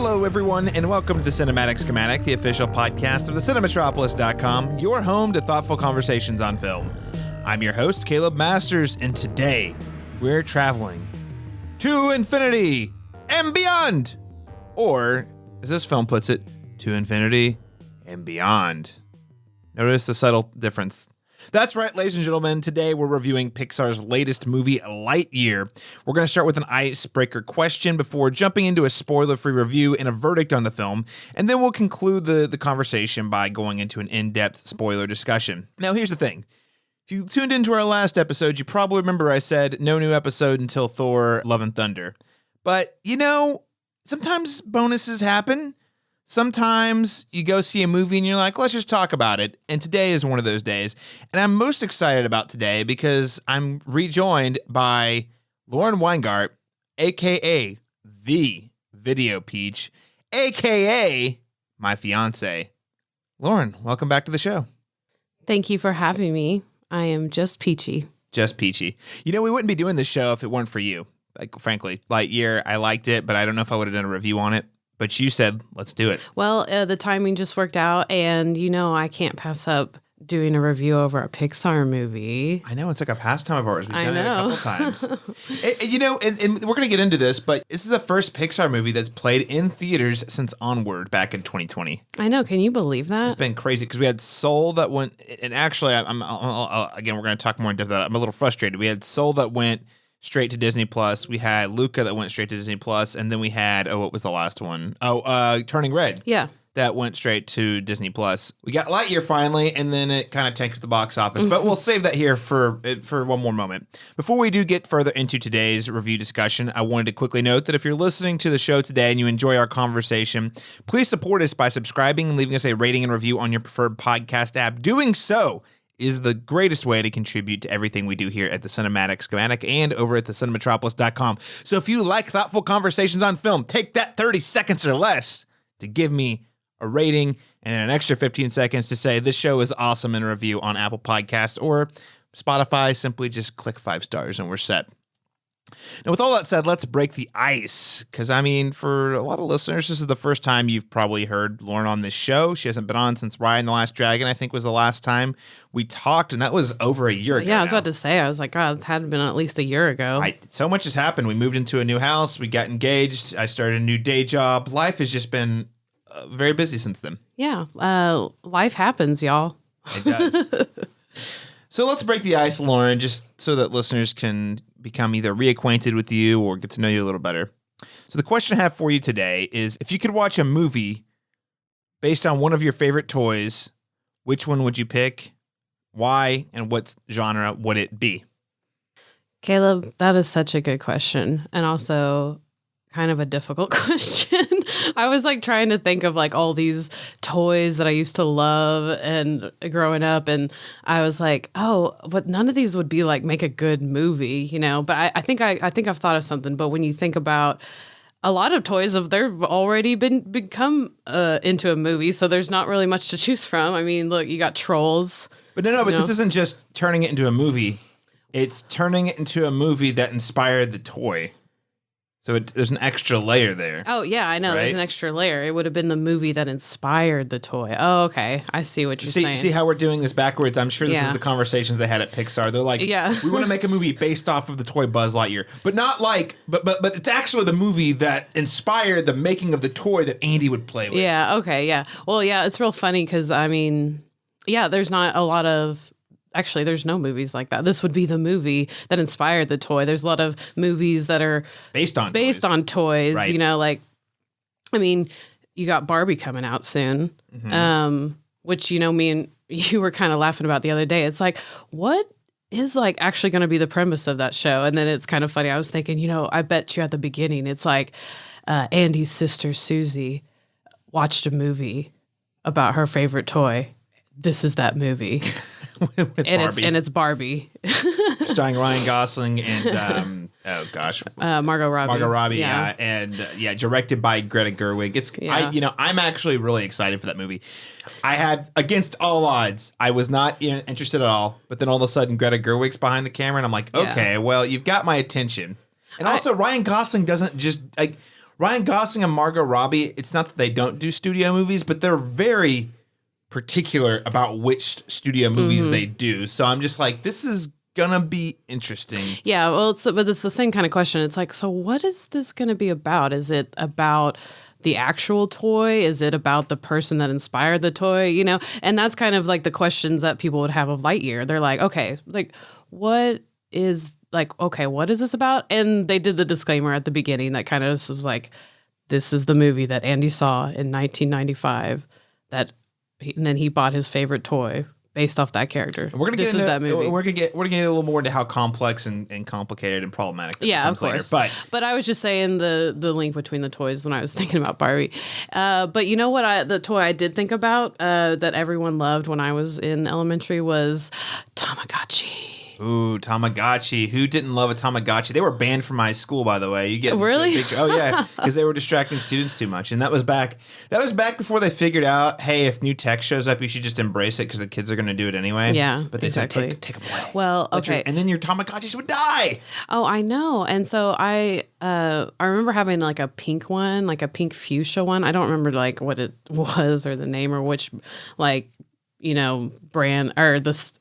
Hello, everyone, and welcome to the Cinematic Schematic, the official podcast of the Cinematropolis.com, your home to thoughtful conversations on film. I'm your host, Caleb Masters, and today we're traveling to infinity and beyond. Or, as this film puts it, to infinity and beyond. Notice the subtle difference. That's right, ladies and gentlemen. Today we're reviewing Pixar's latest movie, Lightyear. We're going to start with an icebreaker question before jumping into a spoiler-free review and a verdict on the film, and then we'll conclude the conversation by going into an in-depth spoiler discussion. Now, here's the thing. If you tuned into our last episode, you probably remember I said no new episode until Thor: Love and Thunder. But, sometimes bonuses happen. Sometimes you go see a movie and you're like, let's just talk about it. And today is one of those days. And I'm most excited about today because I'm rejoined by Lauren Weingart, a.k.a. the Video Peach, a.k.a. my fiance. Lauren, welcome back to the show. Thank you for having me. I am just peachy. Just peachy. We wouldn't be doing this show if it weren't for you. Like, frankly, Lightyear, I liked it, but I don't know if I would have done a review on it. But you said, let's do it. Well, the timing just worked out, and I can't pass up doing a review over a Pixar movie. I know, it's like a pastime of ours. We've done it a couple times. And we're going to get into this, but this is the first Pixar movie that's played in theaters since Onward back in 2020. I know. Can you believe that? It's been crazy because we had Soul that went, and actually, again, we're going to talk more in depth about that. I'm a little frustrated. We had Soul that went straight to Disney Plus. We had Luca that went straight to Disney Plus, and then we had what was the last one? Turning Red. Yeah, that went straight to Disney Plus. We got Lightyear finally, and then it kind of tanked the box office. But we'll save that here for one more moment. Before we do get further into today's review discussion, I wanted to quickly note that if you're listening to the show today and you enjoy our conversation, please support us by subscribing and leaving us a rating and review on your preferred podcast app. Doing so is the greatest way to contribute to everything we do here at the Cinematic Schematic and over at the Cinematropolis.com. So if you like thoughtful conversations on film, take that 30 seconds or less to give me a rating and an extra 15 seconds to say this show is awesome in a review on Apple Podcasts or Spotify. Simply just click 5 stars and we're set. Now, with all that said, let's break the ice, because, for a lot of listeners, this is the first time you've probably heard Lauren on this show. She hasn't been on since Ryan the Last Dragon, I think, was the last time we talked, and that was over a year ago. Yeah, I was about to say, I was like, God, it had been at least a year ago. So much has happened. We moved into a new house. We got engaged. I started a new day job. Life has just been very busy since then. Yeah, life happens, y'all. It does. So let's break the ice, Lauren, just so that listeners can become either reacquainted with you or get to know you a little better. So the question I have for you today is, if you could watch a movie based on one of your favorite toys, which one would you pick? Why? And what genre would it be? Caleb, that is such a good question. And also kind of a difficult question. I was trying to think of all these toys that I used to love and growing up, and I was like, oh, but none of these would be make a good movie, But I think I've thought of something. But when you think about a lot of toys, they've already become into a movie, so there's not really much to choose from. Look, you got Trolls. But no, this isn't just turning it into a movie. It's turning it into a movie that inspired the toy. So there's an extra layer there. Oh, yeah, I know. Right? There's an extra layer. It would have been the movie that inspired the toy. Oh, okay. I see what you're saying. See how we're doing this backwards? I'm sure this is the conversations they had at Pixar. They're like, we want to make a movie based off of the toy Buzz Lightyear. But not but it's actually the movie that inspired the making of the toy that Andy would play with. Yeah, okay, yeah. Well, yeah, it's real funny because, there's not a lot of... Actually, there's no movies like that. This would be the movie that inspired the toy. There's a lot of movies that are based on toys. Right. You got Barbie coming out soon, which, me and you were kind of laughing about the other day. It's what is actually going to be the premise of that show? And then it's kind of funny. I was thinking, I bet you at the beginning, it's Andy's sister, Susie, watched a movie about her favorite toy. This is that movie. With Barbie. It's Barbie. Starring Ryan Gosling and Margot Robbie. Margot Robbie, yeah. And directed by Greta Gerwig. I'm actually really excited for that movie. I have, against all odds, I was not interested at all, but then all of a sudden Greta Gerwig's behind the camera and I'm like, okay, well, you've got my attention. And also Ryan Gosling doesn't just Ryan Gosling and Margot Robbie, it's not that they don't do studio movies, but they're very particular about which studio movies they do. So I'm just like, this is gonna be interesting. Yeah, well, but it's the same kind of question. It's like, so what is this going to be about? Is it about the actual toy? Is it about the person that inspired the toy? You know, and that's kind of like the questions that people would have of Lightyear. They're like, okay, like what is this about? And they did the disclaimer at the beginning that kind of was like, this is the movie that Andy saw in 1995 and then he bought his favorite toy based off that character. We're gonna get into that movie. We're gonna get a little more into how complex and complicated and problematic. Yeah, of course. Later. But I was just saying the link between the toys when I was thinking about Barbie. But you know what? The toy I did think about that everyone loved when I was in elementary was Tamagotchi. Ooh, Tamagotchi. Who didn't love a Tamagotchi? They were banned from my school, by the way. You get really? Oh yeah, because they were distracting students too much, and that was back before they figured out, hey, if new tech shows up, you should just embrace it because the kids are going to do it anyway. Yeah, but they exactly. said take them away. Well, okay, and then your Tamagotchis would die. Oh, I know. And so I remember having like a pink one, like a pink fuchsia one. I don't remember like what it was or the name or which like brand or this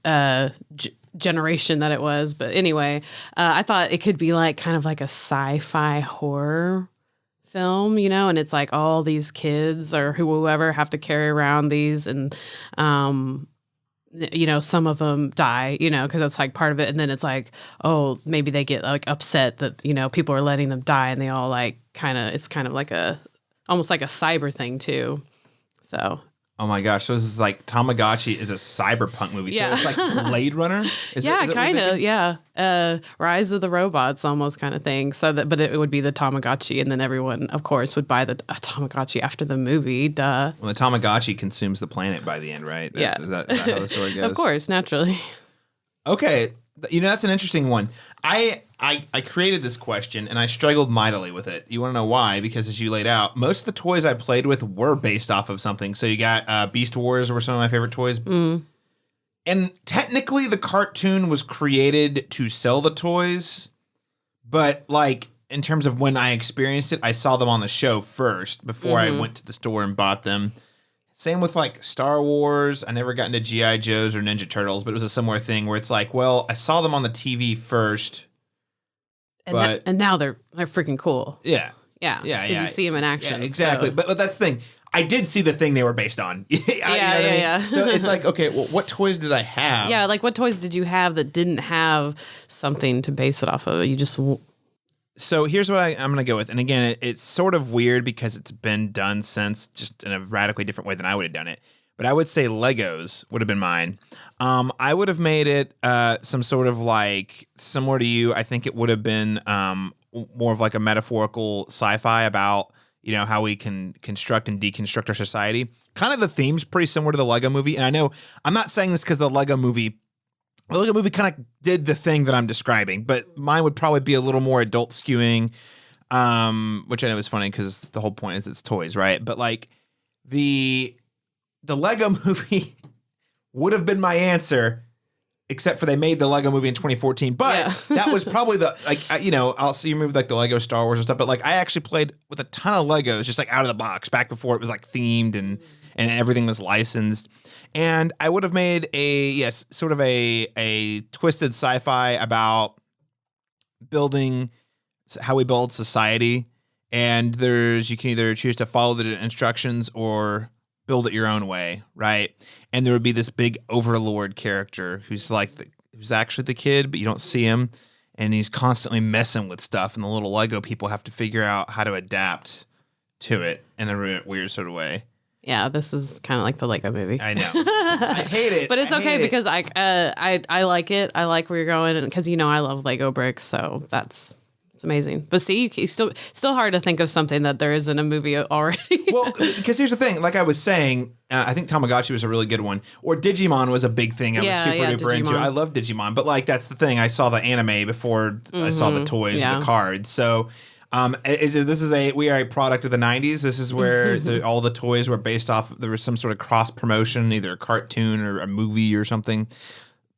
generation that it was, but anyway, I thought it could be like kind of like a sci-fi horror film, and it's like all these kids or whoever have to carry around these, and some of them die, because that's like part of it, and then it's like, oh, maybe they get like upset that people are letting them die, and they all like it's kind of like almost like a cyber thing too, so. Oh my gosh! So this is like Tamagotchi is a cyberpunk movie. Yeah. So it's like Blade Runner. Kind of. Yeah. Rise of the Robots, almost kind of thing. So but it would be the Tamagotchi, and then everyone, of course, would buy the Tamagotchi after the movie. Duh. Well, the Tamagotchi consumes the planet by the end, right? Yeah. Is that how the story goes? Of course, naturally. Okay, that's an interesting one. I created this question and I struggled mightily with it. You want to know why? Because as you laid out, most of the toys I played with were based off of something. So you got Beast Wars were some of my favorite toys. And technically the cartoon was created to sell the toys, but like in terms of when I experienced it, I saw them on the show first before I went to the store and bought them. Same with like Star Wars. I never got into G.I. Joes or Ninja Turtles, but it was a similar thing where it's like, well, I saw them on the TV first. And now they're freaking cool. Yeah. Yeah. You see them in action. Yeah, exactly. So. But that's the thing. I did see the thing they were based on. Yeah. So it's like, okay, well, what toys did I have? Yeah, like what toys did you have that didn't have something to base it off of? You just... So here's what I'm going to go with. And again, it's sort of weird because it's been done since, just in a radically different way than I would have done it. But I would say Legos would have been mine. I would have made it some sort of like, similar to you, I think it would have been more of like a metaphorical sci-fi about, how we can construct and deconstruct our society. Kind of the theme's pretty similar to the Lego movie. And I know I'm not saying this because the Lego movie kind of did the thing that I'm describing, but mine would probably be a little more adult skewing, which I know is funny because the whole point is it's toys, right? But like the Lego movie would have been my answer, except for they made the Lego movie in 2014. But that was probably I'll see you move like the Lego Star Wars and stuff, but like I actually played with a ton of Legos just like out of the box back before it was like themed and everything was licensed. And I would have made sort of a twisted sci-fi about building how we build society. And you can either choose to follow the instructions or build it your own way, right? And there would be this big overlord character who's actually the kid, but you don't see him. And he's constantly messing with stuff. And the little Lego people have to figure out how to adapt to it in a weird sort of way. Yeah, this is kind of like the Lego movie. I know. I hate it. But it's okay because I like it. I like where you're going, and because I love Lego bricks, so it's amazing. But see, it's still hard to think of something that there isn't a movie already. Well, because here's the thing. Like I was saying, I think Tamagotchi was a really good one, or Digimon was a big thing. I was super duper into. I love Digimon, but like that's the thing. I saw the anime before I saw the toys, the cards. So. We are a product of the 90s. This is where all the toys were based off. There was some sort of cross promotion, either a cartoon or a movie or something.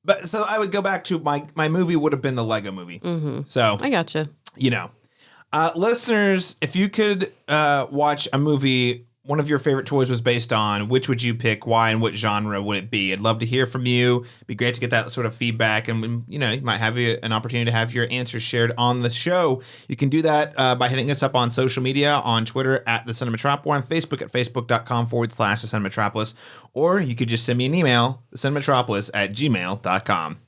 But so I would go back to my movie would have been the Lego movie. So I gotcha. Listeners, if you could watch a movie one of your favorite toys was based on, which would you pick, why, and what genre would it be? I'd love to hear from you. It'd be great to get that sort of feedback, and you might have an opportunity to have your answers shared on the show. You can do that by hitting us up on social media, on Twitter at The Cinematropolis, or on Facebook at facebook.com/The Cinematropolis, or you could just send me an email, thecinemetropolis@gmail.com.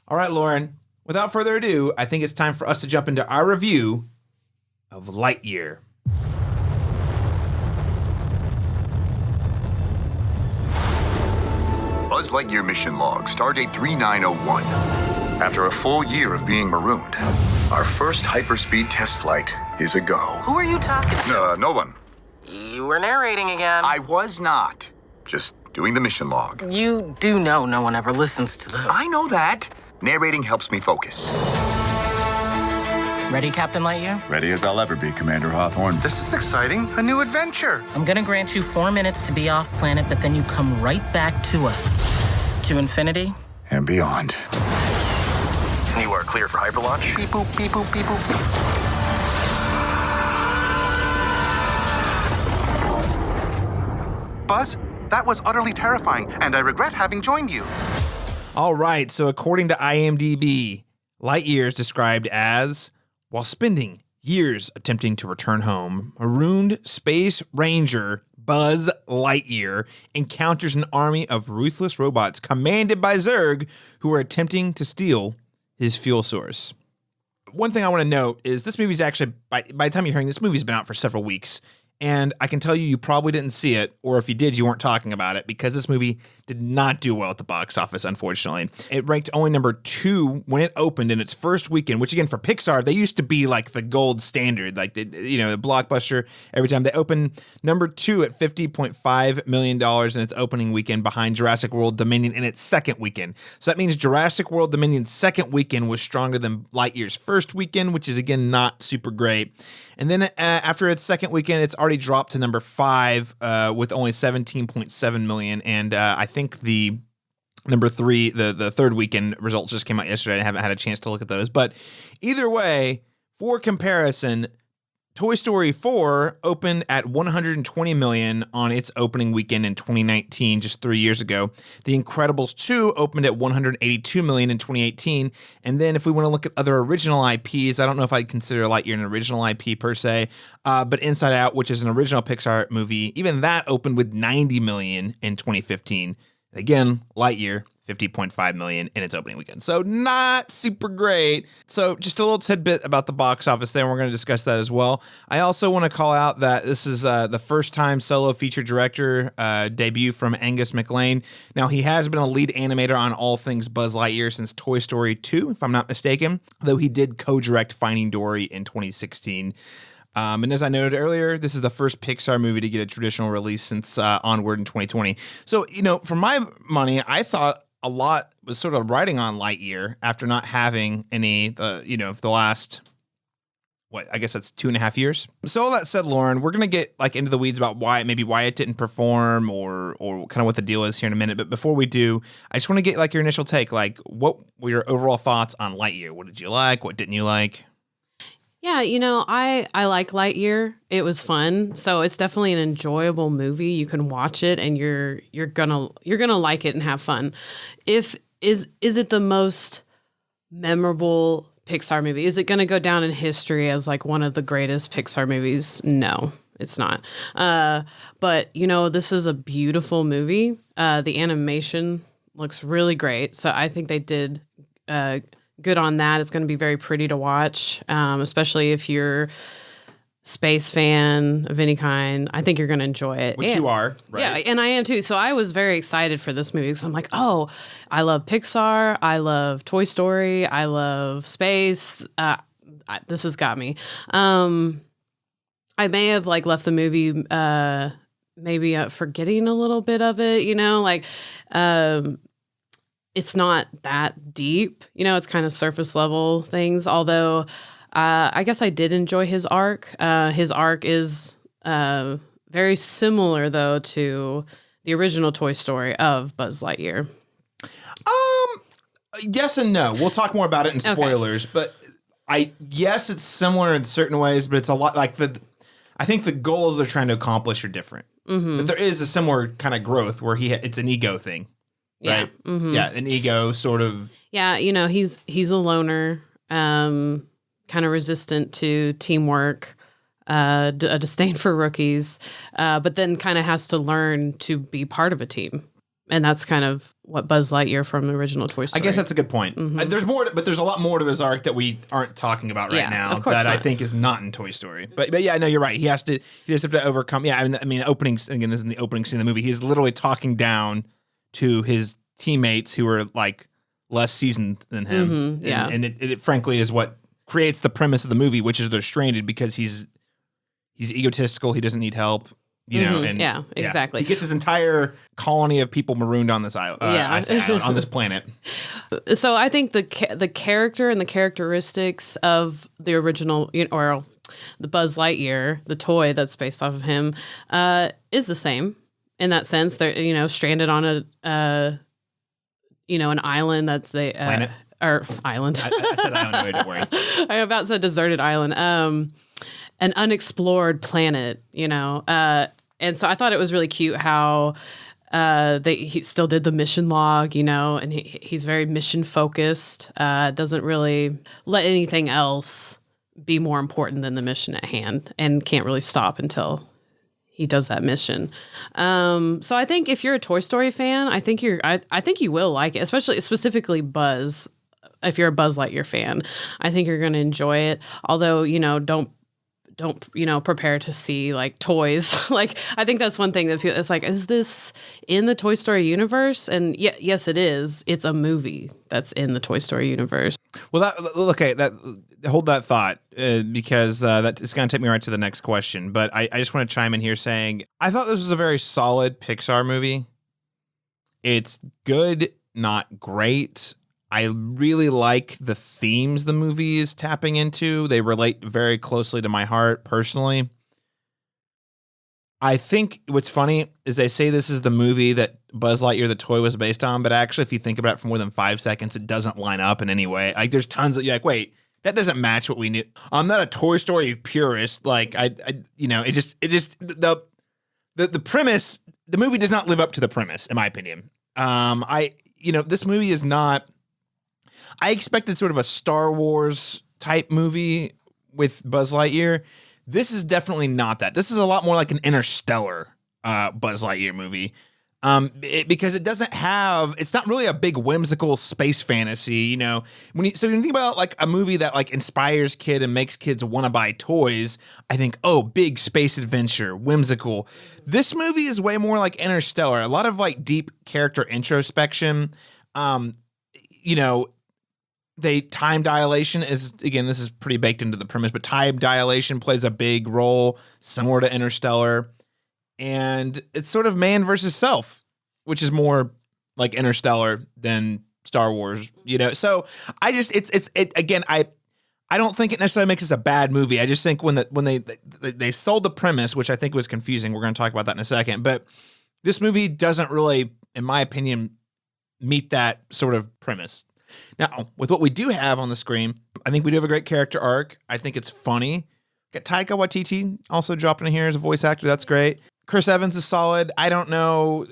All right, Lauren, without further ado, I think it's time for us to jump into our review of Lightyear. Buzz Lightyear mission log, stardate 3901. After a full year of being marooned, our first hyperspeed test flight is a go. Who are you talking to? No one. You were narrating again. I was not. Just doing the mission log. You do know no one ever listens to the... I know that. Narrating helps me focus. Ready, Captain Lightyear? Ready as I'll ever be, Commander Hawthorne. This is exciting. A new adventure. I'm gonna grant you 4 minutes to be off planet, but then you come right back to us. To infinity. And beyond. You are clear for hyperlaunch. Beep boop, beep boop, beep boop. Buzz, that was utterly terrifying, and I regret having joined you. All right, so according to IMDb, Lightyear is described as, while spending years attempting to return home, marooned space ranger Buzz Lightyear encounters an army of ruthless robots commanded by Zurg who are attempting to steal his fuel source. One thing I want to note is this movie's actually, by the time you're hearing this, movie's been out for several weeks. And I can tell you probably didn't see it, or if you did, you weren't talking about it, because this movie did not do well at the box office, unfortunately. It ranked only number 2 when it opened in its first weekend, which again, for Pixar, they used to be like the gold standard, like the blockbuster every time they open. Number 2 at $50.5 million in its opening weekend, behind Jurassic World Dominion in its second weekend. So that means Jurassic World Dominion's second weekend was stronger than Lightyear's first weekend, which is again not super great. And then after its second weekend, it's already dropped to number 5 with only 17.7 million. And I think the number 3, the third weekend results just came out yesterday. I haven't had a chance to look at those. But either way, for comparison, Toy Story 4 opened at 120 million on its opening weekend in 2019, just 3 years ago. The Incredibles 2 opened at 182 million in 2018. And then if we want to look at other original IPs, I don't know if I'd consider Lightyear an original IP per se, but Inside Out, which is an original Pixar movie, even that opened with 90 million in 2015. And again, Lightyear, 50.5 million in its opening weekend. So not super great. So just a little tidbit about the box office there, and we're going to discuss that as well. I also want to call out that this is the first time solo feature director debut from Angus MacLane. Now, he has been a lead animator on all things Buzz Lightyear since Toy Story 2, if I'm not mistaken, though he did co-direct Finding Dory in 2016. And as I noted earlier, this is the first Pixar movie to get a traditional release since Onward in 2020. So, for my money, I thought a lot was sort of riding on Lightyear after not having any, the last, I guess that's 2.5 years. So all that said, Lauren, we're going to get into the weeds about why it didn't perform or kind of what the deal is here in a minute. But before we do, I just want to get your initial take. What were your overall thoughts on Lightyear? What did you like? What didn't you like? Yeah, I like Lightyear. It was fun. So it's definitely an enjoyable movie. You can watch it and you're gonna like it and have fun. Is it the most memorable Pixar movie? Is it gonna go down in history as one of the greatest Pixar movies? No, it's not. But this is a beautiful movie. The animation looks really great. So I think they did good on that. It's going to be very pretty to watch, especially if you're space fan of any kind. I think you're going to enjoy it. Which you are, right? Yeah, and I am too. So I was very excited for this movie because I'm like, oh, I love Pixar. I love Toy Story. I love space. This has got me. I may have left the movie maybe forgetting a little bit of it, it's not that deep, it's kind of surface level things. Although I guess I did enjoy his arc. His arc is very similar, though, to the original Toy Story of Buzz Lightyear. Yes and no. We'll talk more about it in spoilers, but Yes, it's similar in certain ways, but it's a lot like I think the goals they're trying to accomplish are different. Mm-hmm. But there is a similar kind of growth where it's an ego thing, right? Yeah. Mm-hmm. Yeah, an ego sort of. Yeah, he's a loner, kind of resistant to teamwork, a disdain for rookies, but then kind of has to learn to be part of a team. And that's kind of what Buzz Lightyear from the original Toy Story. I guess that's a good point. Mm-hmm. There's more, but there's a lot more to his arc that we aren't talking about right now of course that I not. think is not in Toy Story. But yeah, no, you're right. He just have to overcome. Yeah, I mean, opening again. This is in the opening scene of the movie. He's literally talking down to his teammates who are like less seasoned than him. Mm-hmm, yeah, and it frankly is what creates the premise of the movie, which is they're stranded because he's egotistical. He doesn't need help. And yeah, exactly. He gets his entire colony of people marooned on this island, on this planet. So I think the character and the characteristics of the original, or the Buzz Lightyear, the toy that's based off of him, is the same in that sense. They're stranded on an island that's planet or island. I said island. Don't worry. I about said deserted island. An unexplored planet, and so I thought it was really cute how he still did the mission log, and he's very mission focused, doesn't really let anything else be more important than the mission at hand, and can't really stop until he does that mission. So I think if you're a Toy Story fan, I think you will like it, specifically Buzz. If you're a Buzz Lightyear fan, I think you're going to enjoy it. Although, don't prepare to see like toys. Like, I think that's one thing that it's like, is this in the Toy Story universe? And yes, it is. It's a movie that's in the Toy Story universe. Well, hold that thought because that is going to take me right to the next question. But I just want to chime in here saying I thought this was a very solid Pixar movie. It's good, not great. I really like the themes the movie is tapping into. They relate very closely to my heart personally. I think what's funny is they say this is the movie that Buzz Lightyear the toy was based on, but actually if you think about it for more than 5 seconds, it doesn't line up in any way. Like there's tons of, you're like, wait, that doesn't match what we knew. I'm not a Toy Story purist. Like the premise, the movie does not live up to the premise, in my opinion. This movie is not. I expected sort of a Star Wars type movie with Buzz Lightyear. This is definitely not that. This is a lot more like an Interstellar Buzz Lightyear movie because it's not really a big whimsical space fantasy. When you think about like a movie that like inspires kids and makes kids want to buy toys, I think, oh, big space adventure, whimsical. This movie is way more like Interstellar. A lot of like deep character introspection. Time dilation is, again, this is pretty baked into the premise, but time dilation plays a big role, similar to Interstellar. And it's sort of man versus self, which is more like Interstellar than Star Wars, So I just, I don't think it necessarily makes this a bad movie. I just think when they sold the premise, which I think was confusing, we're going to talk about that in a second, but this movie doesn't really, in my opinion, meet that sort of premise. Now, with what we do have on the screen, I think we do have a great character arc. I think it's funny. Got Taika Waititi also dropping in here as a voice actor. That's great. Chris Evans is solid. I don't know.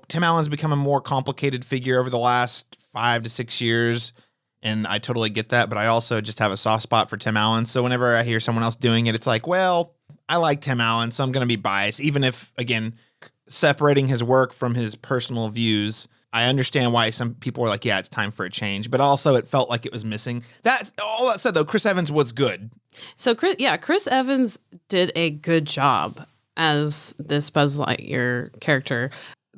Tim Allen's become a more complicated figure over the last 5 to 6 years, and I totally get that, but I also just have a soft spot for Tim Allen. So whenever I hear someone else doing it, it's like, well, I like Tim Allen, so I'm going to be biased, even if, again, separating his work from his personal views, I understand why some people are like, yeah, it's time for a change, but also it felt like it was missing. That's all that said, though. Chris Evans was good. So Chris Evans did a good job as this Buzz Lightyear character,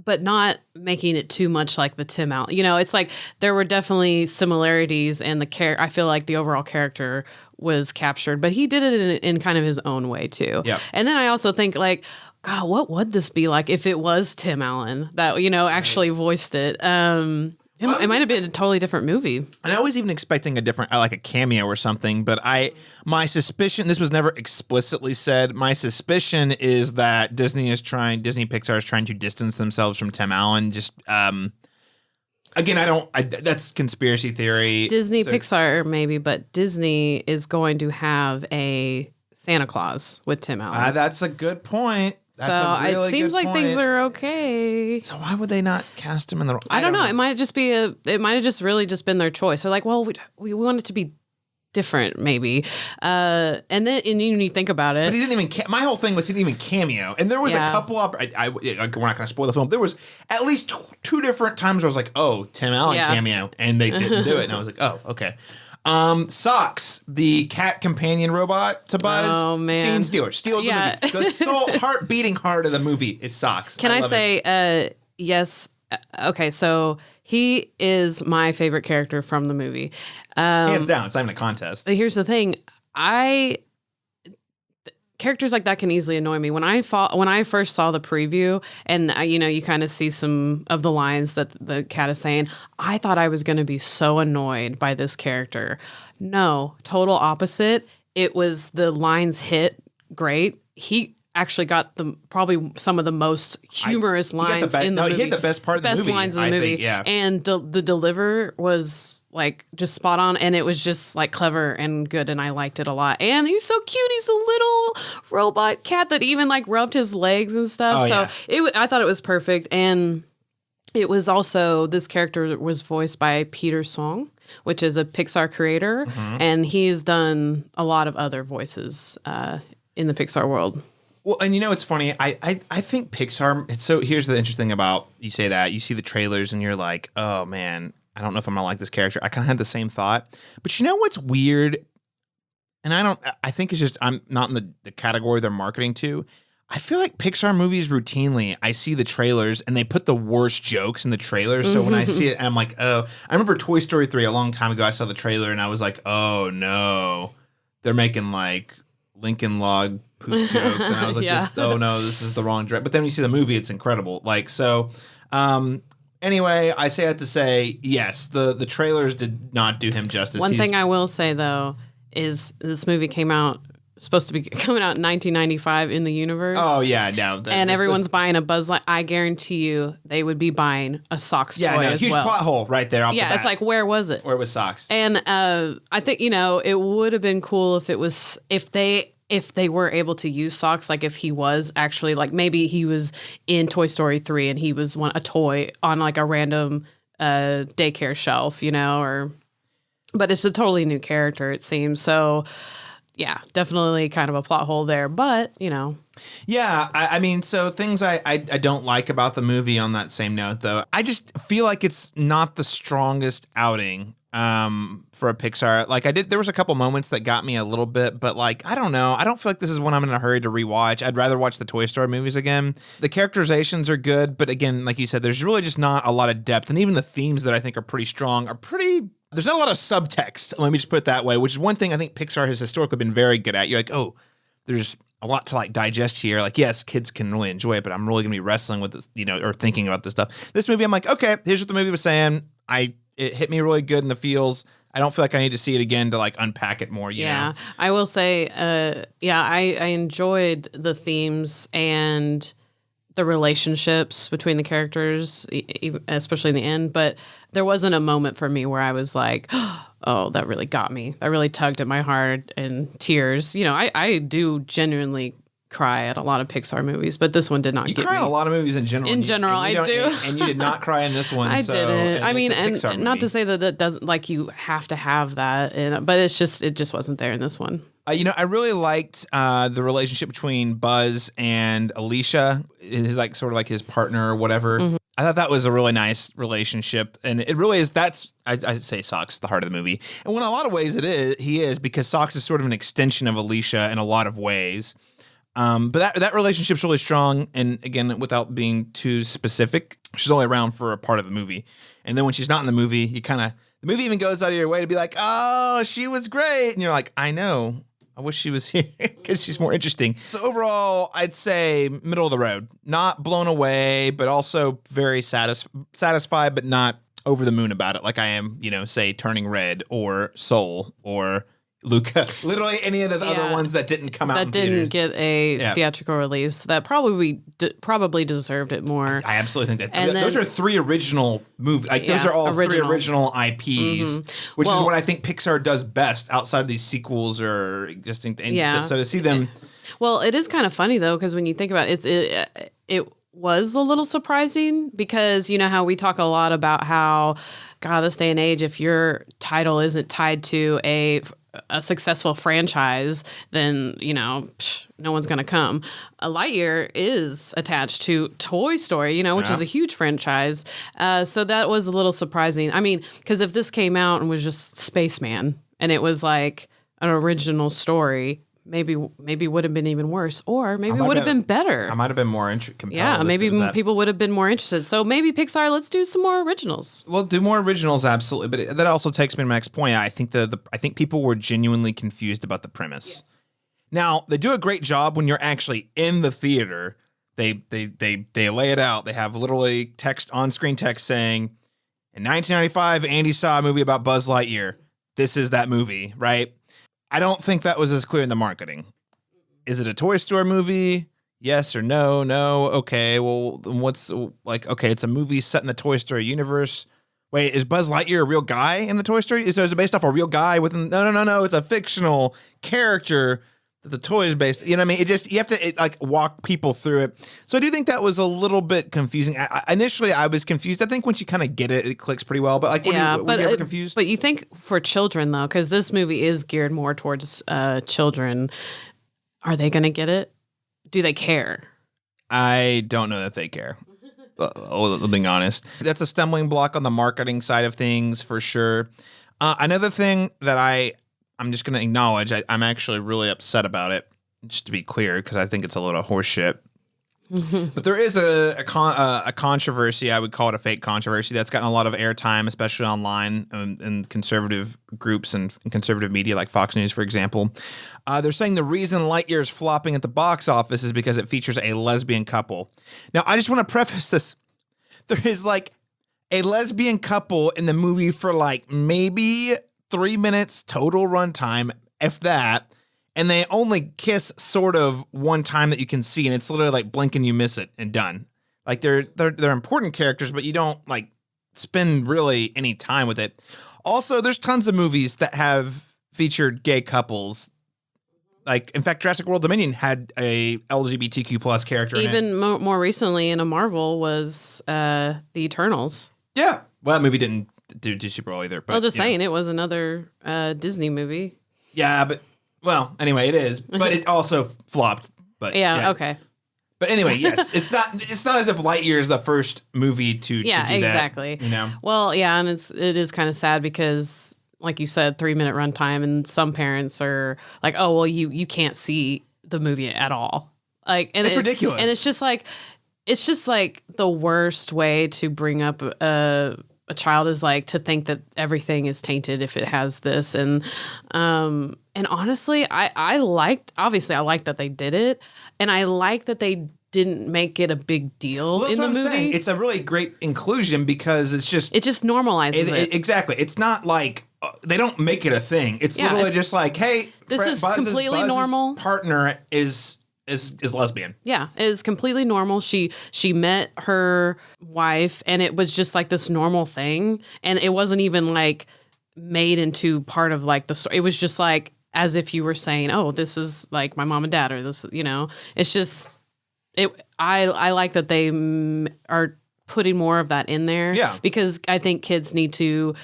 but not making it too much like the Tim Allen. It's like there were definitely similarities, and I feel like the overall character was captured, but he did it in kind of his own way too. Yeah. And then I also think like, God, what would this be like if it was Tim Allen that, actually voiced it? It might have been a totally different movie. And I was even expecting a different, like a cameo or something, but my suspicion, this was never explicitly said, my suspicion is that Disney Pixar is trying to distance themselves from Tim Allen. Just, Again, that's conspiracy theory. Disney, So- Pixar, maybe, but Disney is going to have a Santa Claus with Tim Allen. That's a good point. That's so a really it seems good like things point. are okay. So why would they not cast him in the role? I don't know. It might just be it might have just really just been their choice. They're like, well, we want it to be different, maybe. And then you think about it. But he didn't even. My whole thing was he didn't even cameo, and there was a couple of. We're not going to spoil the film. There was at least two different times where I was like, "Oh, Tim Allen cameo," and they didn't do it, and I was like, "Oh, okay." Socks, the cat companion robot to Buzz. Oh man, steals the movie. The soul, beating heart of the movie is Socks. Can I say yes? Okay, so he is my favorite character from the movie. Hands down, it's not even a contest. Here's the thing. Characters like that can easily annoy me. When I first saw the preview and you kind of see some of the lines that the cat is saying, I thought I was going to be so annoyed by this character. No, total opposite. It was the lines hit great. He actually got probably some of the most humorous lines in the movie. He had the best part of the movie. Best lines in the movie. Think, yeah. And the deliver was like just spot on, and it was just like clever and good, and I liked it a lot. And he's so cute. He's a little robot cat that even like rubbed his legs and stuff. I thought it was perfect. And it was also, this character was voiced by Peter Song, which is a Pixar creator, and he's done a lot of other voices in the Pixar world. Well, and it's funny. I think Pixar. Here's the interesting thing about you say that you see the trailers and you're like, oh man, I don't know if I'm gonna like this character. I kind of had the same thought. But you know what's weird? And I think it's just I'm not in the category they're marketing to. I feel like Pixar movies routinely, I see the trailers and they put the worst jokes in the trailers. So when I see it, I'm like, oh. I remember Toy Story 3 a long time ago. I saw the trailer and I was like, oh no, they're making like Lincoln Log poop jokes, and I was like, this is the wrong direction. But then when you see the movie, it's incredible. Anyway, I say that to say, yes, the trailers did not do him justice. One thing I will say though is this movie supposed to be coming out in 1995 in the universe. Oh yeah, no. And everyone's buying a Buzz Lightyear. I guarantee you they would be buying a Socks toy as huge well. plot hole right there off the bat. It's like, where was it? Where was Socks? And I think, it would have been cool if they were able to use Socks, like if he was actually like, maybe he was in Toy Story 3 and he was a toy on like a random daycare shelf, but it's a totally new character, it seems. So yeah, definitely kind of a plot hole there, but Yeah, I mean, so things I don't like about the movie on that same note, though. I just feel like it's not the strongest outing for a Pixar. Like there was a couple moments that got me a little bit, but like, I don't know. I don't feel like this is one I'm in a hurry to rewatch. I'd rather watch the Toy Story movies again. The characterizations are good, but again, like you said, there's really just not a lot of depth. And even the themes that I think are pretty strong there's not a lot of subtext. Let me just put it that way, which is one thing I think Pixar has historically been very good at. You're like, oh, there's a lot to like digest here. Like, yes, kids can really enjoy it, but I'm really going to be wrestling with this, or thinking about this stuff. This movie, I'm like, okay, here's what the movie was saying. It hit me really good in the feels. I don't feel like I need to see it again to like unpack it more. You know? I will say, I enjoyed the themes and the relationships between the characters, especially in the end. But there wasn't a moment for me where I was like, oh, that really got me. That really tugged at my heart and tears. I do genuinely cry at a lot of Pixar movies, but this one did not. You get cry me. in a lot of movies in general. I do. And you did not cry in this one. I didn't. I mean, and not to say say that doesn't like you have to have that, but it just wasn't there in this one. I really liked the relationship between Buzz and Alicia, his like sort of like his partner or whatever. Mm-hmm. I thought that was a really nice relationship, and it really is. I say Socks the heart of the movie, and in a lot of ways he is because Socks is sort of an extension of Alicia in a lot of ways. But that relationship's really strong, and again, without being too specific, she's only around for a part of the movie, and then when she's not in the movie, the movie even goes out of your way to be like, oh, she was great, and you're like, I know. I wish she was here because she's more interesting. So overall, I'd say middle of the road. Not blown away, but also very satisfied, but not over the moon about it like I am, say, Turning Red or Soul or, Luca. Literally any of the other ones that didn't come out that in didn't theaters. get a theatrical release that probably deserved it more. I absolutely think that. And Those then- are 3 original movies. Like those are all 3 original IPs, which is what I think Pixar does best outside of these sequels or existing things. Yeah. So to see them. Well, it is kind of funny though, because when you think about it, it was a little surprising because you know how we talk a lot about how, God, this day and age, if your title isn't tied to a successful franchise, then no one's gonna come. A Lightyear is attached to Toy Story, which is a huge franchise. So that was a little surprising. I mean, because if this came out and was just Spaceman and it was like an original story, maybe would have been even worse, or maybe it would have been better. I might have been more compelled. Yeah, maybe people would have been more interested. So maybe Pixar, let's do some more originals. Well, do more originals, absolutely. But that also takes me to my next point. I think I think people were genuinely confused about the premise. Yes. Now, they do a great job when you're actually in the theater. They lay it out. They have literally on-screen text saying, in 1995, Andy saw a movie about Buzz Lightyear. This is that movie, right? I don't think that was as clear in the marketing. Is it a Toy Story movie? Yes or no? No. Okay. Well, it's a movie set in the Toy Story universe. Wait, is Buzz Lightyear a real guy in the Toy Story? Is it based off a real guy within? No. It's a fictional character that the toy is based. You know what I mean? You have to walk people through it. So I do think that was a little bit confusing. Initially, I was confused. I think once you kind of get it, it clicks pretty well. But were you ever confused? But you think for children though, because this movie is geared more towards children, are they going to get it? Do they care? I don't know that they care. Being honest, that's a stumbling block on the marketing side of things for sure. Another thing that I'm just going to acknowledge, I'm actually really upset about it, just to be clear, because I think it's a load of horse shit. But there is a controversy, I would call it a fake controversy, that's gotten a lot of airtime, especially online in conservative groups and conservative media like Fox News, for example. They're saying the reason Lightyear is flopping at the box office is because it features a lesbian couple. Now, I just want to preface this. There is a lesbian couple in the movie for maybe 3 minutes total runtime, if that. And they only kiss sort of one time that you can see, and it's literally blink and you miss it and done. They're important characters, but you don't spend really any time with it. Also, there's tons of movies that have featured gay couples. In fact, Jurassic World Dominion had a LGBTQ plus character in it. Even more recently in a Marvel was The Eternals. Yeah. Well, that movie didn't do super well either. But, Well, just saying, it was another Disney movie. Yeah, but... Well, anyway, it is, but it also flopped. But yeah, okay. But anyway, yes, it's not as if Lightyear is the first movie to do exactly. that. Well, yeah, and it is kind of sad because, like you said, 3-minute runtime, and some parents are like, "Oh, well, you can't see the movie at all." And it's ridiculous, and it's just the worst way to bring up a child is to think that everything is tainted if it has this. And honestly, I liked that they did it, and I like that they didn't make it a big deal in the movie. Saying. It's a really great inclusion because it just normalizes it. Exactly. It's not they don't make it a thing. It's literally just hey, this is completely normal. Partner is lesbian. Yeah, it is completely normal. She met her wife, and it was just this normal thing, and it wasn't even made into part of the story. It was just as if you were saying, "Oh, this is my mom and dad," or this, It's just I like that they are putting more of that in there. Yeah, because I think kids need to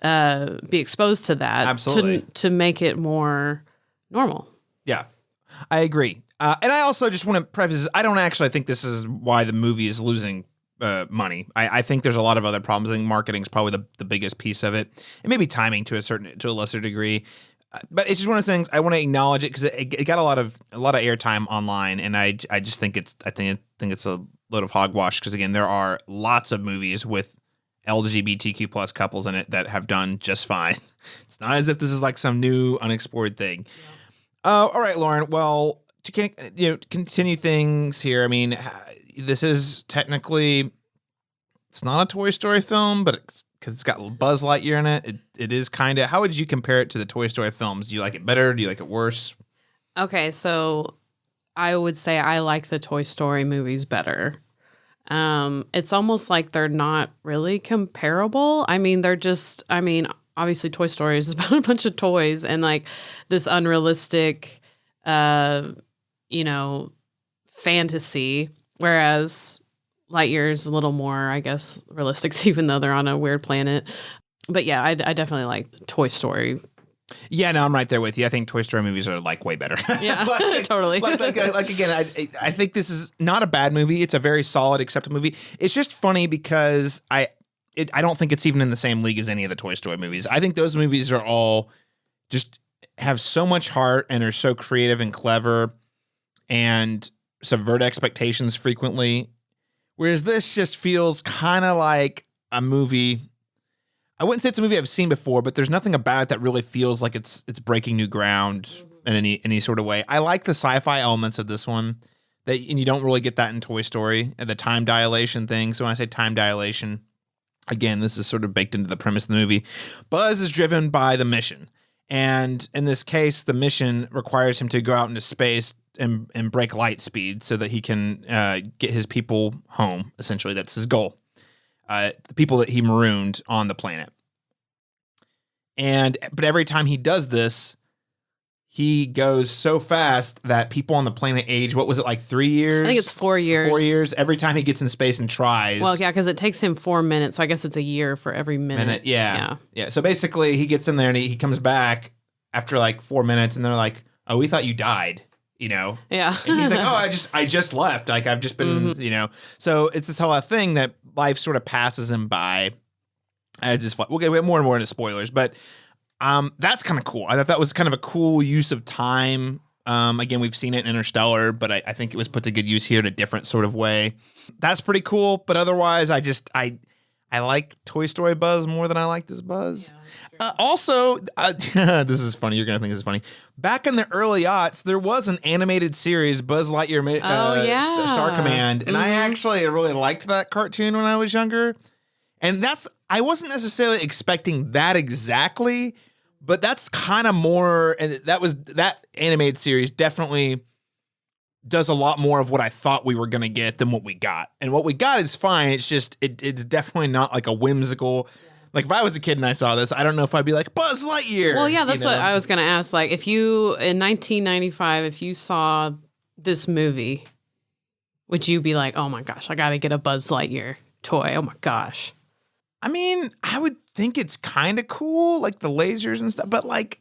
be exposed to that. Absolutely. To make it more normal. Yeah, I agree. And I also just want to preface this, I don't actually think this is why the movie is losing money. I think there's a lot of other problems. I think marketing is probably the biggest piece of it, and maybe timing to a lesser degree. But it's just one of those things I want to acknowledge it because it got a lot of airtime online, and I just think it's a load of hogwash because again there are lots of movies with LGBTQ plus couples in it that have done just fine. It's not as if this is some new unexplored thing. Yeah. All right, Lauren. Well, to continue things here. I mean, this is technically it's not a Toy Story film, but it's because it's got Buzz Lightyear in it. It is kind of. How would you compare it to the Toy Story films? Do you like it better? Do you like it worse? Okay, so I would say I like the Toy Story movies better. It's almost like they're not really comparable. I mean, obviously Toy Story is about a bunch of toys and like this unrealistic, fantasy, whereas Lightyear is a little more, I guess, realistic, even though they're on a weird planet. But yeah, I definitely like Toy Story. Yeah, no, I'm right there with you. I think Toy Story movies are like way better. Yeah, like, totally. Like again, I think this is not a bad movie. It's a very solid, acceptable movie. It's just funny because I don't think it's even in the same league as any of the Toy Story movies. I think those movies are all just have so much heart and are so creative and clever and subvert expectations frequently. Whereas this just feels kind of like a movie. I wouldn't say it's a movie I've seen before, but there's nothing about it that really feels like it's breaking new ground in any sort of way. I like the sci-fi elements of this one, and you don't really get that in Toy Story, and the time dilation thing. So when I say time dilation, again, this is sort of baked into the premise of the movie. Buzz is driven by the mission, and in this case, the mission requires him to go out into space and break light speed so that he can get his people home. Essentially, that's his goal. The people that he marooned on the planet. But every time he does this, he goes so fast that people on the planet age, what was it, like 3 years? I think it's 4 years. 4 years. Every time he gets in space and tries. Well, yeah, because it takes him 4 minutes, so I guess it's a year for every minute. Yeah. So basically, he gets in there and he comes back after like 4 minutes, and they're like, "Oh, we thought you died." Yeah. And he's like, "Oh, I just left. Like I've just been, So it's this whole thing that life sort of passes him by. We'll get more and more into spoilers, but that's kind of cool. I thought that was kind of a cool use of time. Again, we've seen it in Interstellar, but I think it was put to good use here in a different sort of way. That's pretty cool. But otherwise, I like Toy Story Buzz more than I like this Buzz. Also, this is funny. You're going to think this is funny. Back in the early aughts, there was an animated series, Buzz Lightyear Star Command. And I actually really liked that cartoon when I was younger. And I wasn't necessarily expecting that exactly, but that's kind of more, and that animated series definitely does a lot more of what I thought we were going to get than what we got. And what we got is fine. It's just, it's definitely not like a whimsical, like if I was a kid and I saw this, I don't know if I'd be like, Buzz Lightyear. Well, yeah, that's what I was going to ask. Like if you, in 1995, if you saw this movie, would you be like, oh my gosh, I got to get a Buzz Lightyear toy. Oh my gosh. I mean, I would think it's kind of cool, like the lasers and stuff, but like,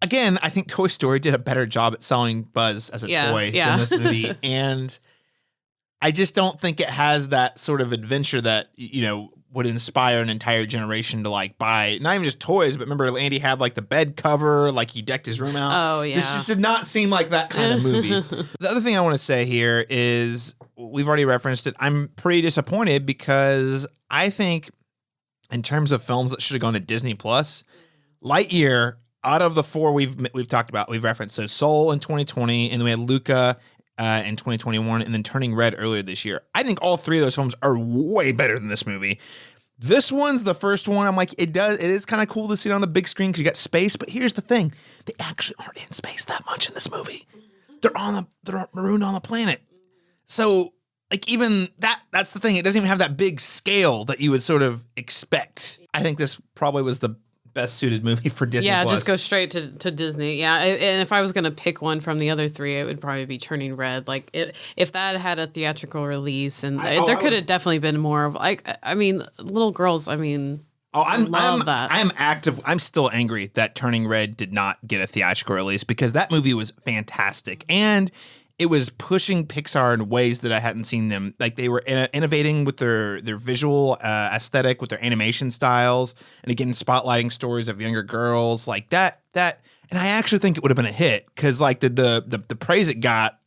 again, I think Toy Story did a better job at selling Buzz as a toy than this movie. And I just don't think it has that sort of adventure that, would inspire an entire generation to like buy, not even just toys, but remember Andy had like the bed cover, like he decked his room out. Oh, yeah. This just did not seem like that kind of movie. The other thing I want to say here is, we've already referenced it, I'm pretty disappointed because I think in terms of films that should have gone to Disney Plus, Lightyear, out of the four we've talked about, we've referenced, so Soul in 2020, and then we had Luca in 2021, and then Turning Red earlier this year. I think all three of those films are way better than this movie. This one's the first one. I'm like, it is kind of cool to see it on the big screen because you got space. But here's the thing: they actually aren't in space that much in this movie. They're marooned on the planet. So like even that's the thing. It doesn't even have that big scale that you would sort of expect. I think this probably was the best suited movie for Disney. Yeah, Plus. just go straight to Disney. Yeah, and if I was gonna pick one from the other three, it would probably be Turning Red. Like if that had a theatrical release, and there could have definitely been more of like, I mean, little girls. I mean, I'm that. I'm still angry that Turning Red did not get a theatrical release because that movie was fantastic and it was pushing Pixar in ways that I hadn't seen them. Like they were innovating with their visual aesthetic, with their animation styles, and again spotlighting stories of younger girls like that. And I actually think it would have been a hit because like the praise it got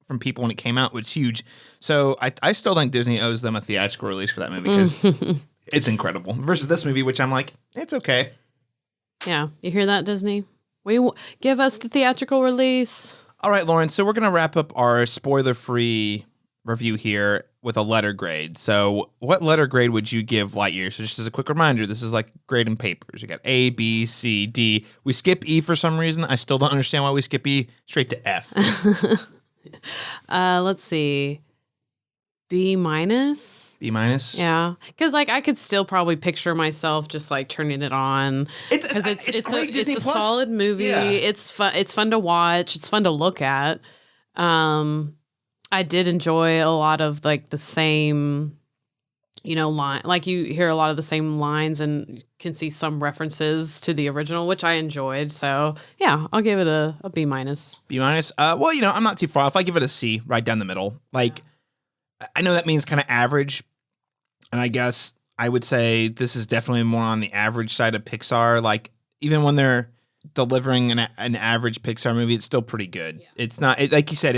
from people when it came out was huge. So I still think Disney owes them a theatrical release for that movie because it's incredible. Versus this movie, which I'm like, it's okay. Yeah, you hear that, Disney? Give us the theatrical release. All right, Lauren, so we're going to wrap up our spoiler-free review here. with a letter grade. So what letter grade would you give Lightyear? So just as a quick reminder, this is like grading papers. You got A, B, C, D. We skip E for some reason. I still don't understand why we skip E. Straight to F. Let's see. B minus. B minus? Yeah. Because like I could still probably picture myself just like turning it on. Because it's a solid movie. Yeah. It's fun to watch. It's fun to look at. I did enjoy a lot of like the same, line. Like you hear a lot of the same lines and can see some references to the original, which I enjoyed. So yeah, I'll give it a B minus. B minus? Well, I'm not too far off. I give it a C, right down the middle. Like, I know that means kind of average, and I guess I would say this is definitely more on the average side of Pixar. Like, even when they're delivering an average Pixar movie, it's still pretty good. Yeah. It's not like you said.